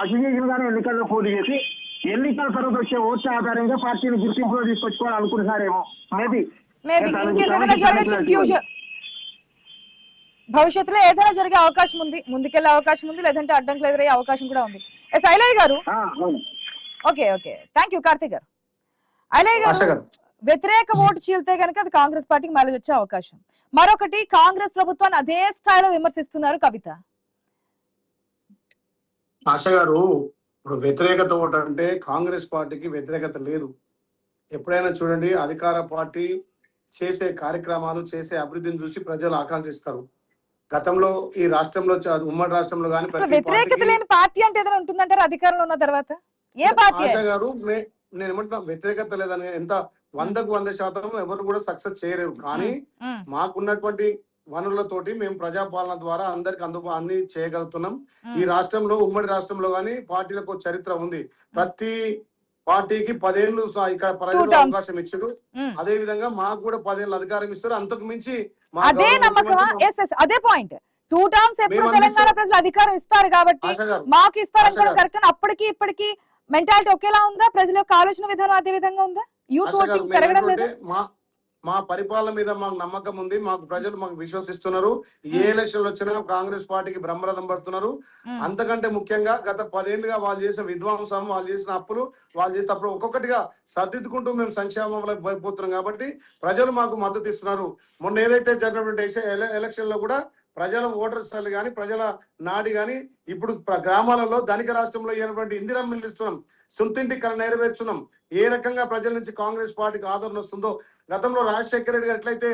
S7: అసోసియేషన్ గానే ఎన్నికల్లో పోటీ చేసి ఎన్నికల తర్వాత వచ్చే ఓట్ల ఆధారంగా పార్టీని గుర్తింపులో తీసుకొచ్చుకోవాలని అనుకుంటున్నారేమో.
S1: భవిష్యత్తులో ఏదైనా జరిగే అవకాశం ఉంది, ముందుకెళ్లే అవకాశం ఉంది, లేదంటే అడ్డంకులు ఎదురయ్యే అవకాశం కూడా ఉంది. ఐలయ్య గారు okay okay thank you. Karthik గారు, ఐలయ్య గారు వ్యతిరేక ఓటు చీలితే కనుక అది కాంగ్రెస్ పార్టీకి మైలేజ్ వచ్చే అవకాశం. మరొకటి కాంగ్రెస్ ప్రభుత్వాన్ని అదే స్థాయిలో విమర్శిస్తున్నారు కవిత.
S4: ఆశ గారు, ఇప్పుడు వ్యతిరేకత ఓటు అంటే కాంగ్రెస్ పార్టీకి వ్యతిరేకత లేదు. ఎప్పుడైనా చూడండి, అధికార పార్టీ చేసే కార్యక్రమాలు చేసే అభివృద్ధిని చూసి ప్రజలు ఆకాంక్షిస్తారు. గతంలో ఈ రాష్ట్రంలో ఉమ్మడి రాష్ట్రంలో కానీ
S1: వ్యతిరేకత లేని పార్టీ అంటే ఏదైనా ఉంటుందంటారు అధికారంలో ఉన్న తర్వాత? ఏ పార్టీ?
S4: ఆశ గారు, నేను ఏమంటున్నా, వ్యతిరేకత లేదని ఎంత 100% ఎవరు కూడా సక్సెస్ చేయలేరు. కానీ మాకున్నటువంటి వనరులతోటి మేము ప్రజాపాలన ద్వారా అందరికి అన్ని చేయగలుగుతున్నాం. ఈ రాష్ట్రంలో ఉమ్మడి రాష్ట్రంలో గానీ పార్టీలకు చరిత్ర ఉంది. ప్రతి పార్టీకి 10 ఏళ్ళు ఇక్కడ ప్రజలు అవకాశం ఇచ్చారు. అదే విధంగా మాకు కూడా 10 ఏళ్ళు అధికారం ఇస్తారు. అంతకు మించి
S1: అదే నమ్మకమా? అదే పాయింట్. 2 టర్మ్స్ ఎప్పుడు తెలంగాణ ప్రజలు అధికారం ఇస్తారు కాబట్టి మాకు ఇస్తారంటారు కరెక్ట్. అప్పటికి ఇప్పటికి మెంటాలిటీ ఒకేలా ఉందా? ప్రజల యొక్క ఆలోచన విధానం అదే విధంగా ఉందా? యూత్ ఓటింగ్ పెరగడం లేదా?
S4: మా పరిపాలన మీద మాకు నమ్మకం ఉంది. మాకు ప్రజలు మాకు విశ్వసిస్తున్నారు. ఏ ఎలక్షన్లు వచ్చినా కాంగ్రెస్ పార్టీకి బ్రహ్మరథం పడుతున్నారు. అంతకంటే ముఖ్యంగా గత 10 ఏళ్ళుగా వాళ్ళు చేసిన విధ్వంసం, వాళ్ళు చేసిన అప్పులు, వాళ్ళు చేసిన అప్పుడు ఒక్కొక్కటిగా సర్దిద్దుకుంటూ మేము సంక్షేమంలో పోతున్నాం కాబట్టి ప్రజలు మాకు మద్దతు ఇస్తున్నారు. మొన్న ఏదైతే జరిగినటువంటి ఎలక్షన్ లో కూడా ప్రజల ఓటర్స్ కానీ ప్రజల నాడి కానీ ఇప్పుడు గ్రామాలలో ధనిక రాష్ట్రంలో అయినటువంటి ఇందిరమ్మ ఇల్లు ఇస్తున్నాం, సొంతింటి కళ నెరవేర్చున్నాం. ఏ రకంగా ప్రజల నుంచి కాంగ్రెస్ పార్టీకి ఆదరణ వస్తుందో, గతంలో రాజశేఖర రెడ్డి గారు ఎట్లయితే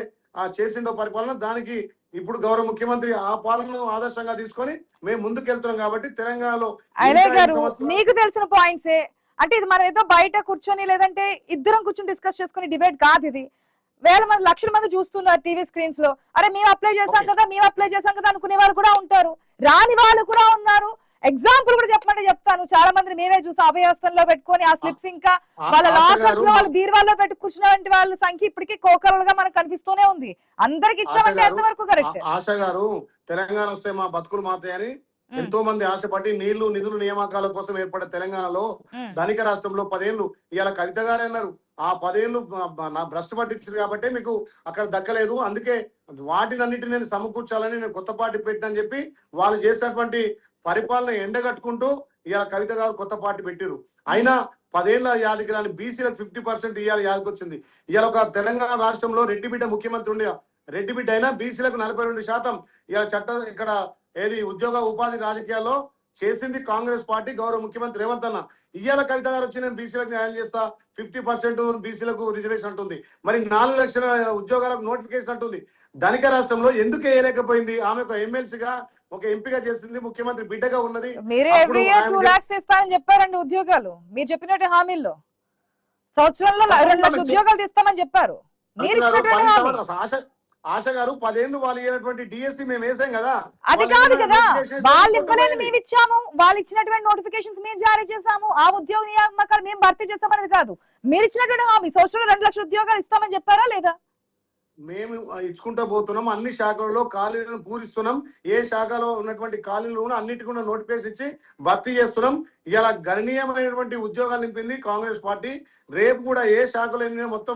S4: చేసిండో పరిపాలన, దానికి ఇప్పుడు గౌరవ ముఖ్యమంత్రి ఆ పాలనను ఆదర్శంగా తీసుకొని మేము ముందుకెళ్తున్నాం. కాబట్టి తెలంగాణలో
S1: మీకు తెలిసిన పాయింట్సే అంటే ఇది మనం ఏదో బయట కూర్చొని లేదంటే ఇద్దరం కూర్చొని డిస్కస్ చేసుకుని డిబేట్ కాదు. ఇది వేల మంది లక్షల మంది చూస్తున్నారు టీవీ స్క్రీన్స్ లో. అరే మేము అప్లై చేశాం కదా అనుకునే వాళ్ళు కూడా ఉంటారు, రాని వాళ్ళు కూడా ఉన్నారు. ఎగ్జాంపుల్ కూడా చెప్పమంటే చెప్తాను. చాలా మంది మేమే చూసి అభయహస్తంలో పెట్టుకొని ఆ స్లిప్స్ ఇంకా వాళ్ళ లాకర్స్ లో వాళ్ళు బీరువాల్లో పెట్టి కూర్చున్నటువంటి వాళ్ళ సంఖ్య ఇప్పటికీ కోకరులుగా మనకు కనిపిస్తూనే ఉంది. అందరికి ఇచ్చామంటే ఎంతవరకు కరెక్ట్?
S4: ఆశ గారు, తెలంగాణ వస్తే మా బతుకులు మాతాయని ఎంతో మంది ఆశపడి నీళ్లు నిధులు నియామకాల కోసం ఏర్పడే తెలంగాణలో ధనిక రాష్ట్రంలో 10 ఏళ్ళు ఇవాళ కవిత గారు అన్నారు ఆ 10 ఏళ్ళు నా భ్రష్టు పట్టించారు కాబట్టి మీకు అక్కడ దక్కలేదు, అందుకే వాటినన్నిటిని నేను సమకూర్చాలని నేను కొత్త పార్టీ పెట్టినని చెప్పి వాళ్ళు చేసినటువంటి పరిపాలన ఎండగట్టుకుంటూ ఇవాళ కవిత గారు కొత్త పార్టీ పెట్టారు. అయినా 10 ఏళ్ల యాదికి రాని బీసీలకు 50% ఇవాళ యాదికి వచ్చింది. ఇవాళ ఒక తెలంగాణ రాష్ట్రంలో రెడ్డి బిడ్డ ముఖ్యమంత్రి ఉండే రెడ్డి బిడ్డ అయినా బీసీలకు 42% ఇవాళ చట్టం ఇక్కడ ఏది ఉద్యోగ ఉపాధి రాజకీయాల్లో చేసింది కాంగ్రెస్ పార్టీ, గౌరవ ముఖ్యమంత్రి రేవంత్ అన్న. ఇవాళ కవిత గారు వచ్చి నేను బీసీలకు న్యాయం చేస్తా, 50% బీసీలకు రిజర్వేషన్ అంటుంది. మరి 4 లక్షల ఉద్యోగాలకు నోటిఫికేషన్ అంటుంది. ధనిక రాష్ట్రంలో ఎందుకు వేయలేకపోయింది? ఆమె ఒక ఎమ్మెల్సీగా ఒక ఎంపీగా చేసింది, ముఖ్యమంత్రి బిడ్డగా ఉన్నది.
S1: మీరు ఎవ్రీ ఇయర్ 2 lakhs ఇస్తారని చెప్పారండి ఉద్యోగాలు. మీరు చెప్పినట్టు హామీల్లో సంవత్సరంలో 2 లక్షల ఉద్యోగాలు తీస్తామని చెప్పారు. మీరు ఇచ్చినటువంటి
S4: ఆశ గారు 10 ఏళ్ళు వాళ్ళు ఇచ్చినటువంటి డిఎస్సి మేము వేసాం కదా,
S1: అది కాదు కదా. వాళ్ళు ఇవ్వలేదు, మేము ఇచ్చాము. వాళ్ళు ఇచ్చినటువంటి నోటిఫికేషన్స్ మేము జారీ చేసాము. ఆ ఉద్యోగ నియామకాలు మేము భర్తీ చేస్తామనేది కాదు. మీరు ఇచ్చినటువంటి హామీ సంవత్సరంలో 2 లక్షల ఉద్యోగాలు ఇస్తామని చెప్పారా లేదా?
S4: మేము ఇచ్చుకుంటూ పోతున్నాం. అన్ని శాఖలలో ఖాళీలను పూరిస్తున్నాం. ఏ శాఖలో ఉన్నటువంటి ఖాళీలు అన్నిటికీ కూడా నోటిఫికేషన్ ఇచ్చి భర్తీ చేస్తున్నాం. ఇలా గణనీయమైనటువంటి ఉద్యోగాలు నింపింది కాంగ్రెస్ పార్టీ. రేపు కూడా ఏ శాఖలో మొత్తం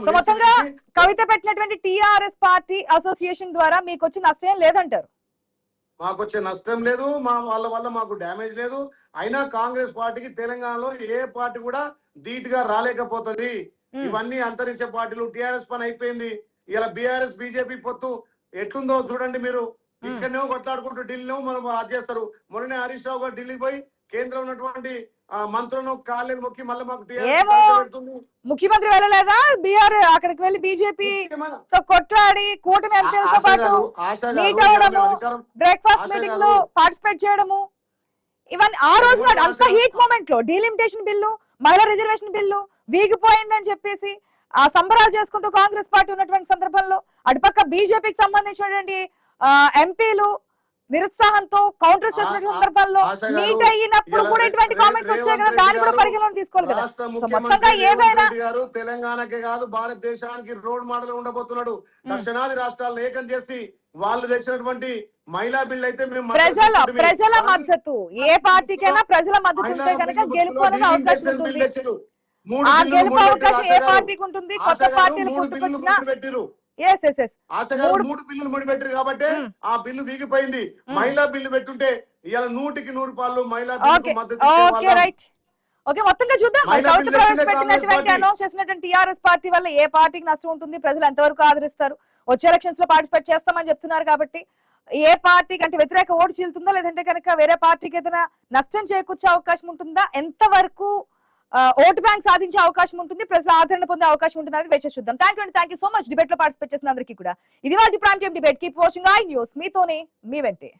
S1: కవిత పెట్టినటువంటి టిఆర్ఎస్ పార్టీ అసోసియేషన్ ద్వారా మీకు వచ్చి నష్టం లేదంటారు?
S4: మాకు వచ్చే నష్టం లేదు, వాళ్ళ వల్ల మాకు డ్యామేజ్ లేదు. అయినా కాంగ్రెస్ పార్టీకి తెలంగాణలో ఏ పార్టీ కూడా ధీటుగా రాలేకపోతుంది. ఇవన్నీ అంతరించే పార్టీలు. టిఆర్ఎస్ పని అయిపోయింది. ఇలా బీఆర్ఎస్ బీజేపీ పొత్తు ఎట్లుందో చూడండి మీరు. ఇక్కడనేమో కొట్లాడుకుంటూ ఢిల్లీలో మనం అది చేస్తారు. మొన్ననే హరీష్ రావు గారు ఢిల్లీకి పోయి కేంద్రం ఉన్నటువంటి మంత్రులను కాళ్ళని మొక్కి మళ్ళీ మాకు
S1: ముఖ్యమంత్రి వెళ్ళలేదా? బీఆర్ అక్కడికి వెళ్ళి బీజేపీ తో కొట్లాడి కూటమి ఎంపీలతో పాటు మీట్ అవ్వడము, బ్రేక్ఫాస్ట్ మీటింగ్ లో పార్టిసిపేట్ చేయడము, ఇవన్నీ ఆ రోజు నాడు అంత హీట్ మూమెంట్ లో డీలిమిటేషన్ బిల్లు, మహిళా రిజర్వేషన్ బిల్లు వీగిపోయిందని చెప్పేసి ఆ సంబరాలు చేసుకుంటూ కాంగ్రెస్ పార్టీ ఉన్నటువంటి సందర్భంలో అటుపక్క బీజేపీకి సంబంధించినటువంటి ఎంపీలు నిరుత్సాహంతో కౌంటర్ చేసిన సందర్భాల్లో మీట్ అయినప్పుడు కూడా ఇటువంటి కామెంట్స్ వచ్చాయి కదా, దాన్ని కూడా పరిగణలోకి తీసుకోవాలి కదా. మొత్తంగా ఏదైనా
S4: తెలంగాణకే కాదు భారతదేశానికి రోడ్ మోడల్ ఉండబోతున్నాడు. దక్షిణాది రాష్ట్రాలను ఏకం చేసి వాళ్ళు తెచ్చినటువంటి మహిళా బిల్ అయితే మేము
S1: ప్రజల మద్దతు ఏ పార్టీకైనా ప్రజల మద్దతు ఉంటే కనుక గెలుపు అనేది అవకాశం ఉంటుంది. ఆ గెలుపు అవకాశం ఏ పార్టీకి ఉంటుంది? కొత్త పార్టీలు పుట్టుకొచ్చినా
S4: 3 బిల్లులు ముడిపెట్టారు కాబట్టి ఆ బిల్లు వీగిపోయింది. మహిళా బిల్లు పెట్టుంటే ఇవాళ 100కి 100 రూపాయలు మహిళా బిల్లుకు మద్దతు
S1: ఓకే, మొత్తంగా చూద్దాం. ప్రవేశపెట్టినటువంటి అనౌన్స్ చేసినటువంటి టీఆర్ఎస్ పార్టీ వల్ల ఏ పార్టీకి నష్టం ఉంటుంది, ప్రజలు ఎంతవరకు ఆదరిస్తారు, వచ్చే ఎలక్షన్స్ లో పార్టిసిపేట్ చేస్తామని చెప్తున్నారు కాబట్టి ఏ పార్టీకి అంటే వ్యతిరేక ఓటు చీలుతుందా, లేదంటే కనుక వేరే పార్టీకి ఏదైనా నష్టం చేకూర్చే అవకాశం ఉంటుందా, ఎంతవరకు ఓటు బ్యాంక్ సాధించే అవకాశం ఉంటుంది, ప్రజల ఆదరణ పొందే అవకాశం ఉంటుంది అనేది వేచి చూద్దాం. Thank you so much debate లో పార్టిసిపేట్ చేసిన అందరికీ కూడా. ఇది వాటి ప్రాంతీయం debate. Keep watching iNews. మీతోనే మీ వెంటే.